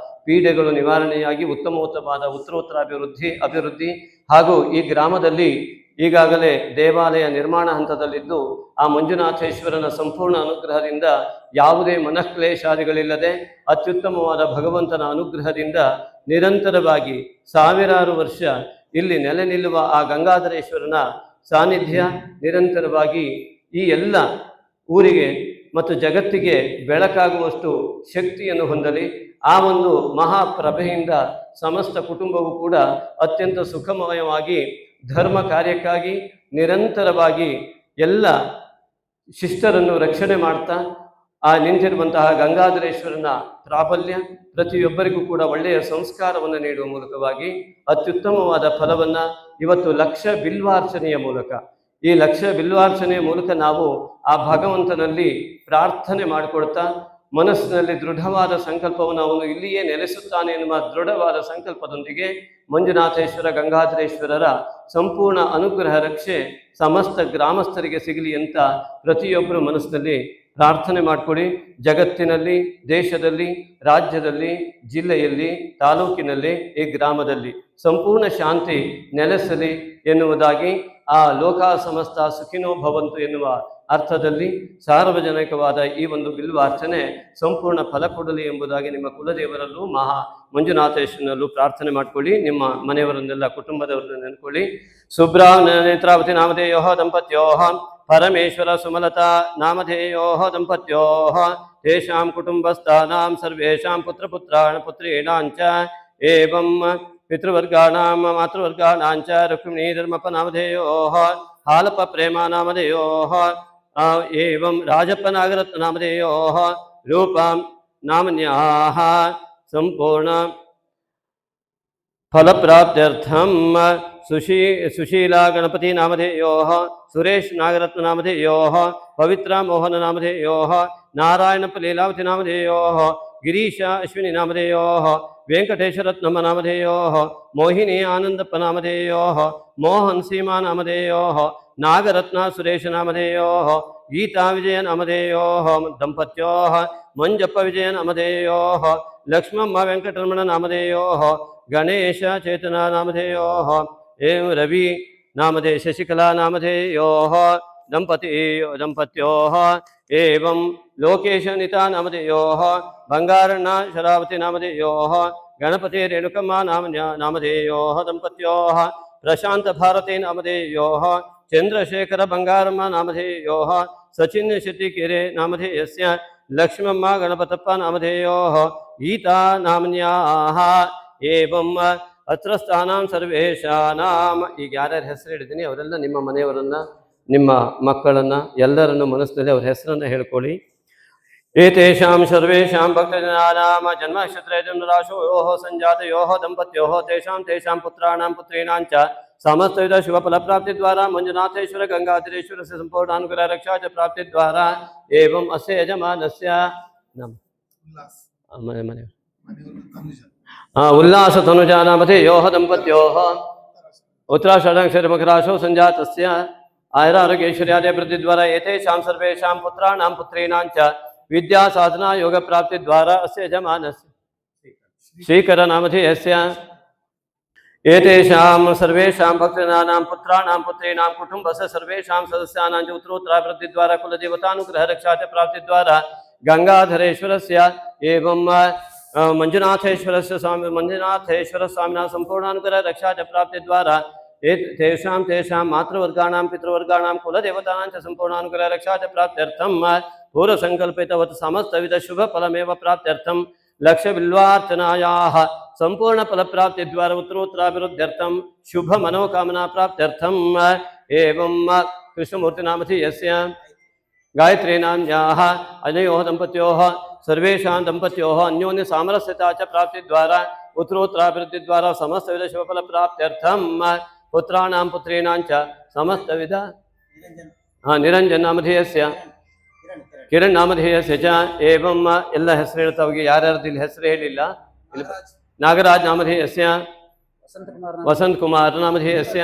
ಪೀಡೆಗಳು ನಿವಾರಣೆಯಾಗಿ ಉತ್ತಮವಾದ ಉತ್ತರೋತ್ತರ ಅಭಿವೃದ್ಧಿ ಹಾಗೂ ಈ ಗ್ರಾಮದಲ್ಲಿ ಈಗಾಗಲೇ ದೇವಾಲಯ ನಿರ್ಮಾಣ ಹಂತದಲ್ಲಿದ್ದು ಆ ಮಂಜುನಾಥೇಶ್ವರನ ಸಂಪೂರ್ಣ ಅನುಗ್ರಹದಿಂದ ಯಾವುದೇ ಮನಃಕ್ಲೇಶಾದಿಗಳಿಲ್ಲದೆ ಅತ್ಯುತ್ತಮವಾದ ಭಗವಂತನ ಅನುಗ್ರಹದಿಂದ ನಿರಂತರವಾಗಿ ಸಾವಿರಾರು ವರ್ಷ ಇಲ್ಲಿ ನೆಲೆ ನಿಲ್ಲುವ ಆ ಗಂಗಾಧರೇಶ್ವರನ ಸಾನ್ನಿಧ್ಯ ನಿರಂತರವಾಗಿ ಈ ಎಲ್ಲ ಊರಿಗೆ ಮತ್ತು ಜಗತ್ತಿಗೆ ಬೆಳಕಾಗುವಷ್ಟು ಶಕ್ತಿಯನ್ನು ಹೊಂದಲಿ. ಆ ಒಂದು ಮಹಾಪ್ರಭೆಯಿಂದ ಸಮಸ್ತ ಕುಟುಂಬವು ಕೂಡ ಅತ್ಯಂತ ಸುಖಮಯವಾಗಿ ಧರ್ಮ ಕಾರ್ಯಕ್ಕಾಗಿ ನಿರಂತರವಾಗಿ ಎಲ್ಲ ಶಿಷ್ಟರನ್ನು ರಕ್ಷಣೆ ಮಾಡ್ತಾ ಆ ನಿಂತಿರುವಂತಹ ಗಂಗಾಧರೇಶ್ವರನ ಪ್ರಾಬಲ್ಯ ಪ್ರತಿಯೊಬ್ಬರಿಗೂ ಕೂಡ ಒಳ್ಳೆಯ ಸಂಸ್ಕಾರವನ್ನು ನೀಡುವ ಮೂಲಕವಾಗಿ ಅತ್ಯುತ್ತಮವಾದ ಫಲವನ್ನು ಇವತ್ತು ಲಕ್ಷ ಬಿಲ್ವಾರ್ಚನೆಯ ಮೂಲಕ ಈ ಲಕ್ಷ ಬಿಲ್ವಾರ್ಚನೆಯ ಮೂಲಕ ನಾವು ಆ ಭಗವಂತನಲ್ಲಿ ಪ್ರಾರ್ಥನೆ ಮಾಡಿಕೊಡ್ತಾ ಮನಸ್ಸಿನಲ್ಲಿ ದೃಢವಾದ ಸಂಕಲ್ಪವನ್ನು ಅವನು ಇಲ್ಲಿಯೇ ನೆಲೆಸುತ್ತಾನೆ ಎನ್ನುವ ದೃಢವಾದ ಸಂಕಲ್ಪದೊಂದಿಗೆ ಮಂಜುನಾಥೇಶ್ವರ ಗಂಗಾಧರೇಶ್ವರರ ಸಂಪೂರ್ಣ ಅನುಗ್ರಹ ರಕ್ಷೆ ಸಮಸ್ತ ಗ್ರಾಮಸ್ಥರಿಗೆ ಸಿಗಲಿ ಅಂತ ಪ್ರತಿಯೊಬ್ಬರು ಮನಸ್ಸಿನಲ್ಲಿ ಪ್ರಾರ್ಥನೆ ಮಾಡಿಕೊಡಿ. ಜಗತ್ತಿನಲ್ಲಿ, ದೇಶದಲ್ಲಿ, ರಾಜ್ಯದಲ್ಲಿ, ಜಿಲ್ಲೆಯಲ್ಲಿ, ತಾಲೂಕಿನಲ್ಲಿ, ಈ ಗ್ರಾಮದಲ್ಲಿ ಸಂಪೂರ್ಣ ಶಾಂತಿ ನೆಲೆಸಲಿ ಎನ್ನುವುದಾಗಿ ಆ ಲೋಕ ಸಮಸ್ತ ಸುಖಿನೋ ಭವಂತು ಎನ್ನುವ ಅರ್ಥದಲ್ಲಿ ಸಾರ್ವಜನಿಕವಾದ ಈ ಒಂದು ಬಿಲ್ವಾರ್ಚನೆ ಸಂಪೂರ್ಣ ಫಲ ಕೊಡಲಿ ಎಂಬುದಾಗಿ ನಿಮ್ಮ ಕುಲದೇವರಲ್ಲೂ ಮಹಾ ಮಂಜುನಾಥೇಶ್ವರನಲ್ಲೂ ಪ್ರಾರ್ಥನೆ ಮಾಡಿಕೊಳ್ಳಿ. ನಿಮ್ಮ ಮನೆಯವರನ್ನೆಲ್ಲ ಕುಟುಂಬದವರನ್ನ ನೆನ್ಕೊಳ್ಳಿ. ಸುಬ್ರಾ ನೇತ್ರಾವತಿ ನಾಮಧೇಯೋ ದಂಪತ್ಯೋ ಪರಮೇಶ್ವರ ಸುಮಲತಾ ನಾಮಧೇಯೋ ದಂಪತ್ಯೋ ತೇಷಾಂ ಕುಟುಂಬಸ್ಥಾನಾಂ ಸರ್ವೇಷಾಂ ಪುತ್ರಪುತ್ರಾಣ ಪುತ್ರೀಣಾಂಚ ಏವಂ ಪಿತೃವರ್ಗಾಣಾಂ ಮಾತೃವರ್ಗಾಣಾಂಚ ರುಕ್ಮಿಣೀ ಧರ್ಮಪ್ಪ ನಾಮಧೇಯೋ ಹಾಲಪ್ಪ ಪ್ರೇಮ ನಾಮಧೇಯೋ ಏವಂ ರಾಜಪ್ಪ ನಾಗರತ್ನ ನಾಮಧೇಯೋ ರೂಪಾಂ ನಾಮನ್ಯಾಃ ಸಂಪೂರ್ಣ ಫಲಪ್ರಾಪ್ತ್ಯರ್ಥಂ ಸುಶೀಲಾ ಗಣಪತಿ ನಾಮಧೇಯೋ ಸುರೇಶ್ ನಾಗರತ್ನ ನಾಮಧೇಯೋ ಪವಿತ್ರ ಮೋಹನ ನಾಮಧೇಯೋ ನಾರಾಯಣಪ್ಪ ಲೀಲಾವತಿ ನಾಮಧೇಯೋ ಗಿರೀಶ ಅಶ್ವಿನಿ ನಾಮಧೇಯೋ ವೆಂಕಟೇಶರತ್ನಮ್ಮ ನಾಮಧೇಯೋ ಮೋಹಿನಿ ಆನಂದಪ್ಪ ನಾಮಧೇಯೋ ಮೋಹನ್ ಸೀಮಾ ನಾಮಧೇಯೋ ನಾಗರತ್ನ ಸುರೇಶ ನಾಮಧೇಯೋ ಗೀತಾ ವಿಜಯ ನಾಮಧೇಯೋ ದಂಪತ್ಯೋ ಮಂಜಪ್ಪ ವಿಜಯ ನಾಮಧೇಯೋ ಲಕ್ಷ್ಮಮ್ಮ ವೆಂಕಟರಮಣ ನಾಮಧೇಯೋ ಗಣೇಶ ಚೇತನ ನಾಮಧೇಯೋ ಏಂ ರವಿ ನಾಮಧೇಯ ಶಶಿಕಲಾ ನಾಮಧೇಯೋ ದಂಪತ್ಯೋ ಏವಂ ಲೋಕೇಶ ನಿತಾ ನಾಮಧೇಯೋ ಬಂಗಾರಣ್ಣ ಶರಾವತಿ ನಾಮಧೇಯೋ ಗಣಪತಿ ರೇಣುಕಮ್ಮ ನಾಮಧೇಯೋ ದಂಪತ್ಯೋ ಪ್ರಶಾಂತ ಭಾರತಿ ನಾಮಧೇಯೋ ಚಂದ್ರಶೇಖರ ಬಂಗಾರಮ್ಮ ನಾಮಧೇಯೋ ಸಚಿನ್ ಶೆಟ್ಟಿಕೆರೆ ನಾಮಧೇಯಸ್ಯ ಲಕ್ಷ್ಮಮ್ಮ ಗಣಪತಪ್ಪ ನಾಮಧೇಯೋ ಗೀತಾ ನಾಮ್ನ್ಯಾಃ ಏವಂ ಅತ್ರ ಸ್ಥಾನಾಂ ಸರ್ವೇಷಾನಾಂ. ಈಗ ಯಾರ್ಯಾರ ಹೆಸರು ಹೇಳಿದ್ದೀನಿ ಅವರೆಲ್ಲ ನಿಮ್ಮ ಮನೆಯವರನ್ನ, ನಿಮ್ಮ ಮಕ್ಕಳನ್ನ, ಎಲ್ಲರನ್ನು ಮನಸ್ಸಿನಲ್ಲಿ ಅವ್ರ ಹೆಸರನ್ನ ಹೇಳ್ಕೊಳ್ಳಿ. ಏತೇಷಾಂ ಸರ್ವೇಷಾಂ ಭಕ್ತಜನಾನಾಂ ಜನ್ಮನಕ್ಷತ್ರರಾಶೋ ಸಂಜಾತಯೋ ದಂಪತ್ಯೋ ತೇಷಾಂ ಪುತ್ರಾಣಾಂ ಪುತ್ರೀಣಾಂಚ ಸಮಸ್ತವಿಧ ಶುಭಫಲಪ್ರಾಪ್ತಿ ದ್ವಾರ ಮಂಜುನಾಥೇಶ್ವರ ಗಂಗಾಧರೇಶ್ವರ ಸಂಪೂರ್ಣ ಅನುಗ್ರಹ ರಕ್ಷಾ ಚ ಪ್ರಾಪ್ತಿ ದ್ವಾರ ಏವಂ ಅಸ್ಯ ಯಜಮಾನಸ್ಯ ಮನೆ ಉಲ್ಲಾಸ ತನುಜಾ ನಾಮಧೇಯೋ ದಂಪತ್ಯೋ ಉತ್ತರಾಷಾಢಾಕ್ಷರಮಕರಾಶೋ ಸಂಜಾತಸ್ಯ ಆಯುರಾರೋಗ್ಯೈಶ್ವರ್ಯಾದಿ ವೃದ್ಧಿದ್ವಾರ ಏತೇಷಾಂ ಸರ್ವೇಷಾಂ ಪುತ್ರಾಣಾಂ ಪುತ್ರೀಣಾಂಚ ವಿದ್ಯಾ ಸಾಧನಾ ಯೋಗ ಪ್ರಾಪ್ತಿ ದ್ವಾರ ಅಸ್ಯ ಯಜಮಾನಸ್ಯ ಶ್ರೀಕರ ನಾಮಧೇಯಸ್ಯ ಏತೇಷಾಂ ಸರ್ವೇಷಾಂ ಭಕ್ತಜನಾನಾಂ ಪುತ್ರಾಣಾಂ ಪುತ್ರೀಣಾಂ ಕುಟುಂಬಸ್ಯ ಸರ್ವೇಷಾಂ ಸದಸ್ಯಾನಾಂ ಚ ಉತ್ತರೋತ್ತರಾಭಿವೃದ್ಧಿ ದ್ವಾರ ಕುಲದೇವತಾನುಗ್ರಹ ರಕ್ಷಾ ಚ ಪ್ರಾಪ್ತಿ ದ್ವಾರ ಗಂಗಾಧರೇಶ್ವರಸ್ಯ ಏವಂ ಮಂಜುನಾಥೇಶ್ವರ ಸ್ವಾಮಿನ ಸಂಪೂರ್ಣಾನುಗ್ರಹ ರಕ್ಷಾ ಚ ಪ್ರಾಪ್ತಿ ದ್ವಾರ ತೇಷಾಂ ಮಾತೃವರ್ಗಾಣಾಂ ಪಿತೃವರ್ಗಾಣಾಂ ಕುಲದೇವತಾನಾಂ ಚ ಸಂಪೂರ್ಣಾನುಗ್ರಹ ರಕ್ಷಾ ಚ ಪ್ರಾಪ್ತ್ಯರ್ಥಂ ಪೂರ್ವ ಸಂಕಲ್ಪಿತವತ್ ಸಮಸ್ತವಿಧ ಶುಭ ಫಲಮೇವ ಪ್ರಾಪ್ತ್ಯರ್ಥಂ ಲಕ್ಷ ಬಿಲ್ವಾರ್ಚನಾಯಾಃ ಸಂಪೂರ್ಣ ಫಲಪ್ರಾಪ್ತಿ ದ್ವಾರ ಉತ್ತರೋತ್ತರಾಭಿವೃದ್ಧ್ಯರ್ಥಂ ಶುಭ ಮನೋಕಾಮನಾ ಪ್ರಾಪ್ತ್ಯರ್ಥಂ ಏವಂ ಕೃಷ್ಣಮೂರ್ತಿ ನಾಮಧೇಯಸ್ಯ ಗಾಯತ್ರಿ ನಾಮ್ನ್ಯಾಃ ಅನಯೋಃ ದಂಪತ್ಯೋಃ ಸರ್ವೇಷಾಂ ದಂಪತ್ಯೋಃ ಅನ್ಯೋನ್ಯ ಸಾಮರಸ್ಯತಾ ಚ ಪ್ರಾಪ್ತಿ ದ್ವಾರ ಉತ್ತರೋತ್ತರಾಭಿವೃದ್ಧಿ ದ್ವಾರ ಸಮಸ್ತವಿಧ ಶುಭಫಲ ಪ್ರಾಪ್ತ್ಯರ್ಥಂ ಪುತ್ರಾಣಾಂ ಪುತ್ರೀಣಾಂಚ ಸಮಸ್ತವಿಧ ನಿರಂಜನ್ ನಾಮಧೇಯಸ್ಯ ಕಿರಣ್ ನಾಮಧೇಯಸ್ಯ ಚ ಏವಂ ಎಲ್ಲ ಹೆಸರು ಹೇಳ್ತಾವಿಗೆ ಯಾರ್ಯಾರ್ದು ಇಲ್ಲಿ ಹೆಸರು ಹೇಳಿಲ್ಲ. ನಾಗರಾಜ್ ನಾಮಧೇಯಸ್ಯ ವಸಂತ್ ಕುಮಾರ್ ನಾಮಧೇಯಸ್ಯ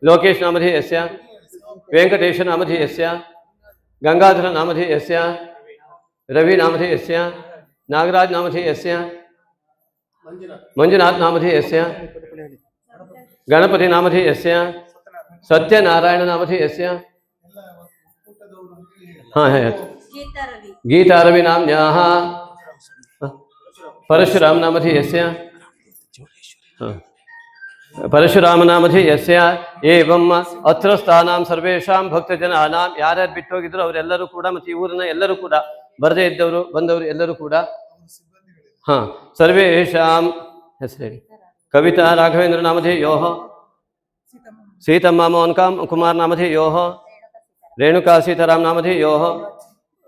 ಲೋಕೇಶ್ ನಾಮಧೇಯಸ್ಯ ವೆಂಕಟೇಶ ನಾಮಧೇಯಸ್ಯ ಗಂಗಾಧರ ನಾಮಧೇಯಸ್ಯ ರವಿ ನಾಮಧೇಯಸ್ಯ ನಾಗರಾಜ್ ನಾಮಧೇಯಸ್ಯ ಮಂಜುನಾಥ್ ನಾಮಧೇಯಸ್ಯ ಗಣಪತಿ ನಾಮಧೇಯಸ್ಯ सत्यनारायणनामधेयस्य गीतारविनाम्न्याः परशुरामनामधेयस्य परशुरामनामधेयस्य एवं अत्र स्थानां सर्वेषां भक्तजनानां ಯಾರ್ಯಾರು ಬಿಟ್ಟು ಹೋಗಿದ್ರು ಅವರೆಲ್ಲರೂ ಕೂಡ ಮತ್ತೆ ಈ ಊರಿನ ಎಲ್ಲರೂ ಕೂಡ ಬರದೇ ಇದ್ದವರು ಬಂದವರು ಎಲ್ಲರೂ ಕೂಡ ಸರ್ವೇಷಾಂ ಹೆಸರು ಕವಿತಾ ರಾಘವೇಂದ್ರ ನಾಮಧೇಯೋಃ सीतम्मा मोहन कुमार नामधेयोः रेणुका सीताराम नामधेयोः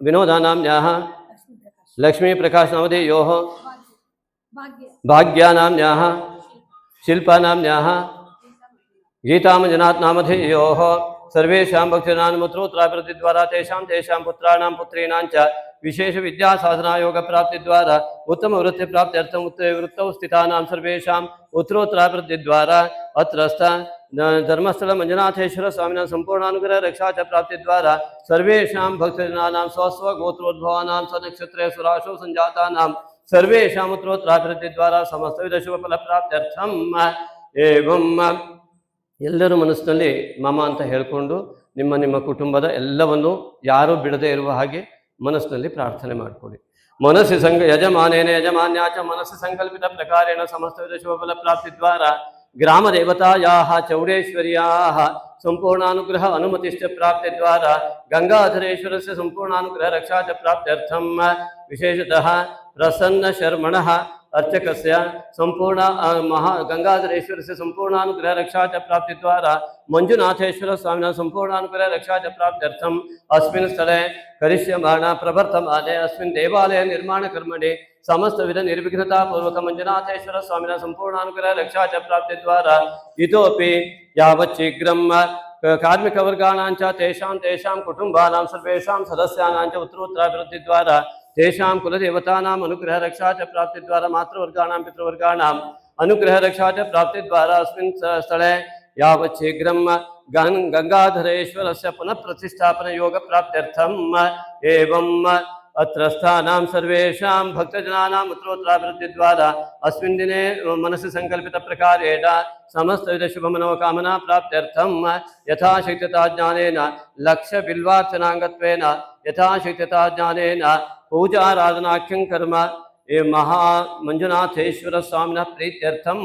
विनोदानाम्न्याः लक्ष्मी प्रकाश नामधेयोः भाग्यानाम्न्याः शिल्पानाम्न्याः गीतामंजनाथ नामधेयोः सर्वेषां भक्तानां पुत्रोत्तराभिवृद्धिद्वारा तेषां पुत्राणां पुत्रीणां च विशेष विद्या साधना योग प्राप्ति द्वारा उत्तम वृत्ति प्राप्त्यर्थम वृत्तौ स्थितानां सर्वेषां उत्तरोत्तराभिवृद्धि द्वारा अत्रस्थ धर्मस्थल मंजुनाथेश्वर स्वामिनां संपूर्णानुग्रह रक्षा च प्राप्ति द्वारा सर्वेषां भक्तजनानां स्वस्व गोत्रोद्भवानां स्वनक्षत्रे सुराशो संजातानां सर्वेषां उत्तरोत्तराभिवृद्धि द्वारा समस्त विध शुभ फल प्राप्त्यर्थम एवं ಎಲ್ಲರೂ ಮನಸ್ಸಿನಲ್ಲಿ ಮಮ ಅಂತ ಹೇಳಿಕೊಂಡು ನಿಮ್ಮ ನಿಮ್ಮ ಕುಟುಂಬದ ಎಲ್ಲವನ್ನು ಯಾರೂ ಬಿಡದೇ ಇರುವ ಹಾಗೆ ಮನಸ್ಸಿನಲ್ಲಿ ಪ್ರಾರ್ಥನೆ ಮಾಡಿಕೊಳ್ಳಿ. ಮನಸ್ಸಿ ಯಜಮಾನೇನ ಯಜಮಾನ್ಯಾಚ ಮನಸ್ಸಿ ಸಂಕಲ್ಪಿತ ಪ್ರಕಾರೇಣ ಸಮಸ್ತ ವಿಧ ಶುಭಫಲ ಪ್ರಾಪ್ತಿ ದ್ವಾರ ಗ್ರಾಮ ದೇವತಾಯಾಹ ಚೌಡೇಶ್ವರ್ಯಾಹ ಸಂಪೂರ್ಣಾನುಗ್ರಹ ಅನುಮತಿಶ್ಚ ಪ್ರಾಪ್ತಿ ದ್ವಾರ ಗಂಗಾಧರೇಶ್ವರಸ್ಯ ಸಂಪೂರ್ಣಾನುಗ್ರಹ ರಕ್ಷಾ ಚ ಪ್ರಾಪ್ತ್ಯರ್ಥಂ ವಿಶೇಷತಃ ಪ್ರಸನ್ನ ಶರ್ಮಣಃ अर्चकस्य संपूर्ण गंगाधरेश्वर से संपूर्णानुग्रह रक्षा च प्राप्ति द्वारा मंजुनाथेश्वर स्वामिना संपूर्णानुग्रह रक्षा च प्राप्त्यर्थम अस्मिन् स्थले करिष्यमाण प्रवर्तमाने अस्मिन् देवालय निर्माण कर्मणि समस्त विध निर्विघ्नता पूर्वक मंजुनाथेश्वर स्वामिना संपूर्णानुग्रह रक्षा च प्राप्ति द्वारा इतोपि यावत् शीघ्रं कार्मिक वर्गाणां च तेषां कुटुंबानां सर्वेषां सदस्यानां च उत्तरोत्तराभिवृद्धि द्वारा तेषां कुलदेवतानाम् अनुग्रह रक्षा च प्राप्ति द्वारा मातृवर्गाणां पितृवर्गाणाम् अनुग्रह रक्षा च प्राप्ति द्वारा अस्मिन् स्थले यावत् शीघ्रं गंगाधरेश्वरस्य पुनः प्रतिष्ठापन योग प्राप्त्यर्थम् एवं अत्र स्थानां सर्वेषां भक्तजनानाम् उत्तरोत्तराभिवृद्धि द्वारा अस्मिन् दिने मनसि संकल्पित प्रकारेण समस्त विध शुभ मनोकामना प्राप्त्यर्थं यथाशक्यता ज्ञानेन लक्ष्य बिल्वार्चनांगत्वेन यथाशक्यता ज्ञानेन पूजाराधनाख्यं कर्म ये महा मंजुनाथेश्वर स्वामिनः प्रीत्यर्थं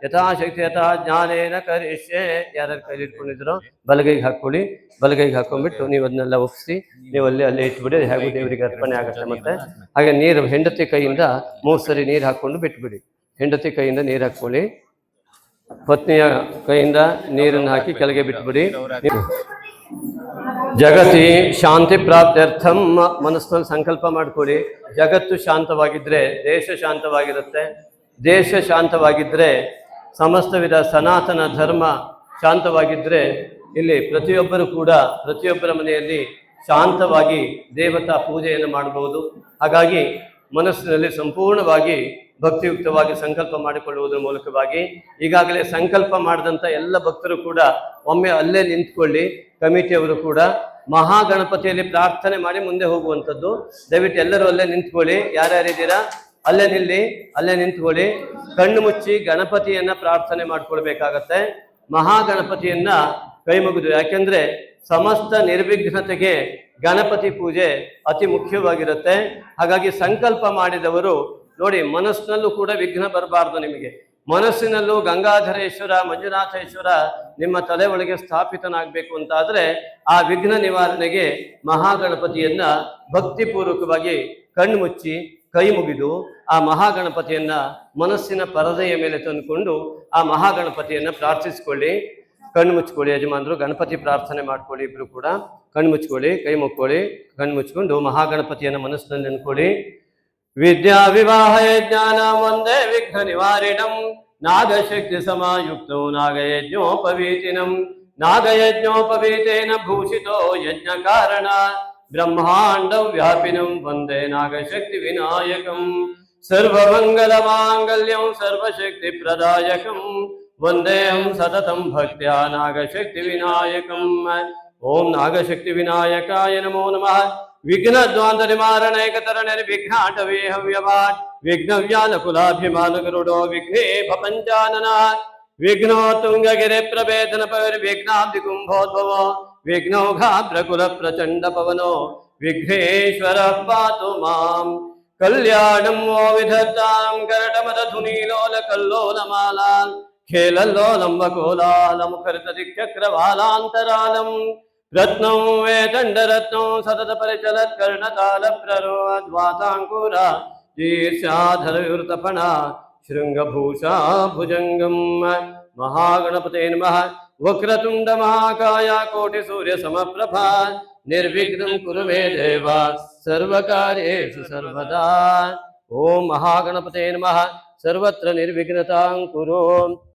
यथाशक्यता ज्ञानेन करिष्ये. ಯಾರು ಕೈ ಇಟ್ಕೊಂಡಿದ್ರು ಬಲಗೈಗೆ ಹಾಕೊಳ್ಳಿ, ಬಲಗೈಗೆ ಹಾಕೊಂಡ್ಬಿಟ್ಟು ನೀವು ಅದನ್ನೆಲ್ಲ ಒಪ್ಪಿಸಿ ನೀವು ಅಲ್ಲೇ ಇಟ್ಬಿಡಿ. ಹೇಗೂ ದೇವರಿಗೆ ಅರ್ಪಣೆ ಆಗುತ್ತೆ. ಮತ್ತೆ ಹಾಗೆ ನೀರು ಹೆಂಡತಿ ಕೈಯಿಂದ 3 ಸರಿ ನೀರು ಹಾಕ್ಕೊಂಡು ಬಿಟ್ಬಿಡಿ. ಹೆಂಡತಿ ಕೈಯಿಂದ ನೀರು ಹಾಕೊಳ್ಳಿ, ಪತ್ನಿಯ ಕೈಯಿಂದ ನೀರನ್ನು ಹಾಕಿ ಕೆಳಗೆ ಬಿಟ್ಬಿಡಿ. ಜಗತಿ ಶಾಂತಿ ಪ್ರಾಪ್ತ್ಯರ್ಥಂ ಮನಸ್ಸಲ್ಲಿ ಸಂಕಲ್ಪ ಮಾಡ್ಕೊಳ್ಳಿ. ಜಗತ್ತು ಶಾಂತವಾಗಿದ್ರೆ ದೇಶ ಶಾಂತವಾಗಿರುತ್ತೆ, ದೇಶ ಶಾಂತವಾಗಿದ್ದರೆ ಸಮಸ್ತ ವಿಧ ಸನಾತನ ಧರ್ಮ ಶಾಂತವಾಗಿದ್ದರೆ ಇಲ್ಲಿ ಪ್ರತಿಯೊಬ್ಬರು ಕೂಡ ಪ್ರತಿಯೊಬ್ಬರ ಮನೆಯಲ್ಲಿ ಶಾಂತವಾಗಿ ದೇವತಾ ಪೂಜೆಯನ್ನು ಮಾಡಬಹುದು. ಹಾಗಾಗಿ ಮನಸ್ಸಿನಲ್ಲಿ ಸಂಪೂರ್ಣವಾಗಿ ಭಕ್ತಿಯುಕ್ತವಾಗಿ ಸಂಕಲ್ಪ ಮಾಡಿಕೊಳ್ಳುವುದರ ಮೂಲಕವಾಗಿ ಈಗಾಗಲೇ ಸಂಕಲ್ಪ ಮಾಡಿದಂಥ ಎಲ್ಲ ಭಕ್ತರು ಕೂಡ ಒಮ್ಮೆ ಅಲ್ಲೇ ನಿಂತ್ಕೊಳ್ಳಿ. ಕಮಿಟಿಯವರು ಕೂಡ ಮಹಾಗಣಪತಿಯಲ್ಲಿ ಪ್ರಾರ್ಥನೆ ಮಾಡಿ ಮುಂದೆ ಹೋಗುವಂಥದ್ದು. ದಯವಿಟ್ಟು ಎಲ್ಲರೂ ಅಲ್ಲೇ ನಿಂತ್ಕೊಳ್ಳಿ. ಯಾರ್ಯಾರಿದ್ದೀರಾ ಅಲ್ಲೇ ನಿಲ್ಲಿ, ಅಲ್ಲೇ ನಿಂತ್ಕೊಳ್ಳಿ. ಕಣ್ಣು ಮುಚ್ಚಿ ಗಣಪತಿಯನ್ನ ಪ್ರಾರ್ಥನೆ ಮಾಡ್ಕೊಳ್ಬೇಕಾಗತ್ತೆ. ಮಹಾಗಣಪತಿಯನ್ನ ಕೈ ಮುಗಿದು, ಯಾಕೆಂದ್ರೆ ಸಮಸ್ತ ನಿರ್ವಿಘ್ನತೆಗೆ ಗಣಪತಿ ಪೂಜೆ ಅತಿ ಮುಖ್ಯವಾಗಿರುತ್ತೆ. ಹಾಗಾಗಿ ಸಂಕಲ್ಪ ಮಾಡಿದವರು ನೋಡಿ, ಮನಸ್ಸಿನಲ್ಲೂ ಕೂಡ ವಿಘ್ನ ಬರಬಾರ್ದು. ನಿಮಗೆ ಮನಸ್ಸಿನಲ್ಲೂ ಗಂಗಾಧರೇಶ್ವರ ಮಂಜುನಾಥೇಶ್ವರ ನಿಮ್ಮ ತಲೆ ಒಳಗೆ ಸ್ಥಾಪಿತನಾಗಬೇಕು ಅಂತಾದ್ರೆ ಆ ವಿಘ್ನ ನಿವಾರಣೆಗೆ ಮಹಾಗಣಪತಿಯನ್ನ ಭಕ್ತಿಪೂರ್ವಕವಾಗಿ ಕಣ್ಣು ಮುಚ್ಚಿ ಕೈ ಮುಗಿದು ಆ ಮಹಾಗಣಪತಿಯನ್ನ ಮನಸ್ಸಿನ ಪರದೆಯ ಮೇಲೆ ತಂದುಕೊಂಡು ಆ ಮಹಾಗಣಪತಿಯನ್ನ ಪ್ರಾರ್ಥಿಸ್ಕೊಳ್ಳಿ. ಕಣ್ಣು ಮುಚ್ಕೊಳ್ಳಿ. ಯಜಮಾನರು ಗಣಪತಿ ಪ್ರಾರ್ಥನೆ ಮಾಡ್ಕೊಳ್ಳಿ. ಇಬ್ರು ಕೂಡ ಕಣ್ಣು ಮುಚ್ಕೊಳ್ಳಿ, ಕೈ ಮುಕ್ಕೊಳ್ಳಿ. ಕಣ್ಣು ಮುಚ್ಕೊಂಡು ಮಹಾಗಣಪತಿಯನ್ನ ಮನಸ್ಸಿನಲ್ಲಿ ನೆನ್ಕೊಳ್ಳಿ. ವಿದ್ಯಾ ವಿವಾಹ ಜ್ಞಾನ ಒಂದೇ ವಿಘ್ನ ನಿವಾರಿಣಂ ನಾಗಶಕ್ತಿ ಸಮಾಯುಕ್ತೋ ನಾಗಯಜ್ಞೋಪವೀತಿನಂ ನಾಗಯಜ್ಞೋಪವೀತೇನ ಭೂಷಿತೋ ಯಜ್ಞ ಕಾರಣ ಬ್ರಹ್ಮಾಂಡ ವ್ಯಾಪಿನಂ ವಂದೇ ನಾಗಶಕ್ತಿ ವಿನಾಯಕಂ ಸರ್ವಮಂಗಲ ಮಾಂಗಲ್ಯಂ ಸರ್ವಶಕ್ತಿ ಪ್ರದಾಯಕಂ ವಂದೇಹಂ ಸತತಂ ಭಕ್ತ್ಯಾ ನಾಗಶಕ್ತಿ ವಿನಾಯಕಂ. ಓಂ ನಾಗಶಕ್ತಿ ವಿನಾಯಕಾಯ ನಮೋ ನಮಃ. ವಿಘ್ನ ದ್ವಾಂತ ನಿವಾರಣೈಕತರ ನಿರ್ವಿಘ್ನಾಟವೇ ಹವ್ಯವಾಟ್ ವಿಘ್ನವ್ಯಾನ ಕುಲಾಭಿಮಾನ ಗರುಡೋ ವಿಘ್ನೇ ಭಪಂಚಾನನ विघ्नो तुंगगिरे प्रभेदन विघ्नाब्धि कुंभोद्भव विघ्नौघाग्रकुल प्रचंड पवनो विघ्नेश्वर पातु माम कल्याणं वो विधत्तां करटमदधुनीलोल कल्लोलमालां खेलल्लोलं वकोलालमुखरितदिक्चक्रवालान्तरालं रत्नं वेदण्डरत्नं सततपरिचलत् कर्णतालप्ररोद्वाताङ्कुरा जीर्षाधरयुर्तपणा शृङ्गभूषा भुजङ्गं महागणपते नमः वक्रतुण्ड महाकाय कोटिसूर्यसमप्रभा निर्विघ्नं कुरु मे देव सर्वकार्येषु सर्वदा ओम महागणपते नमः सर्वत्र निर्विघ्नतां कुरु।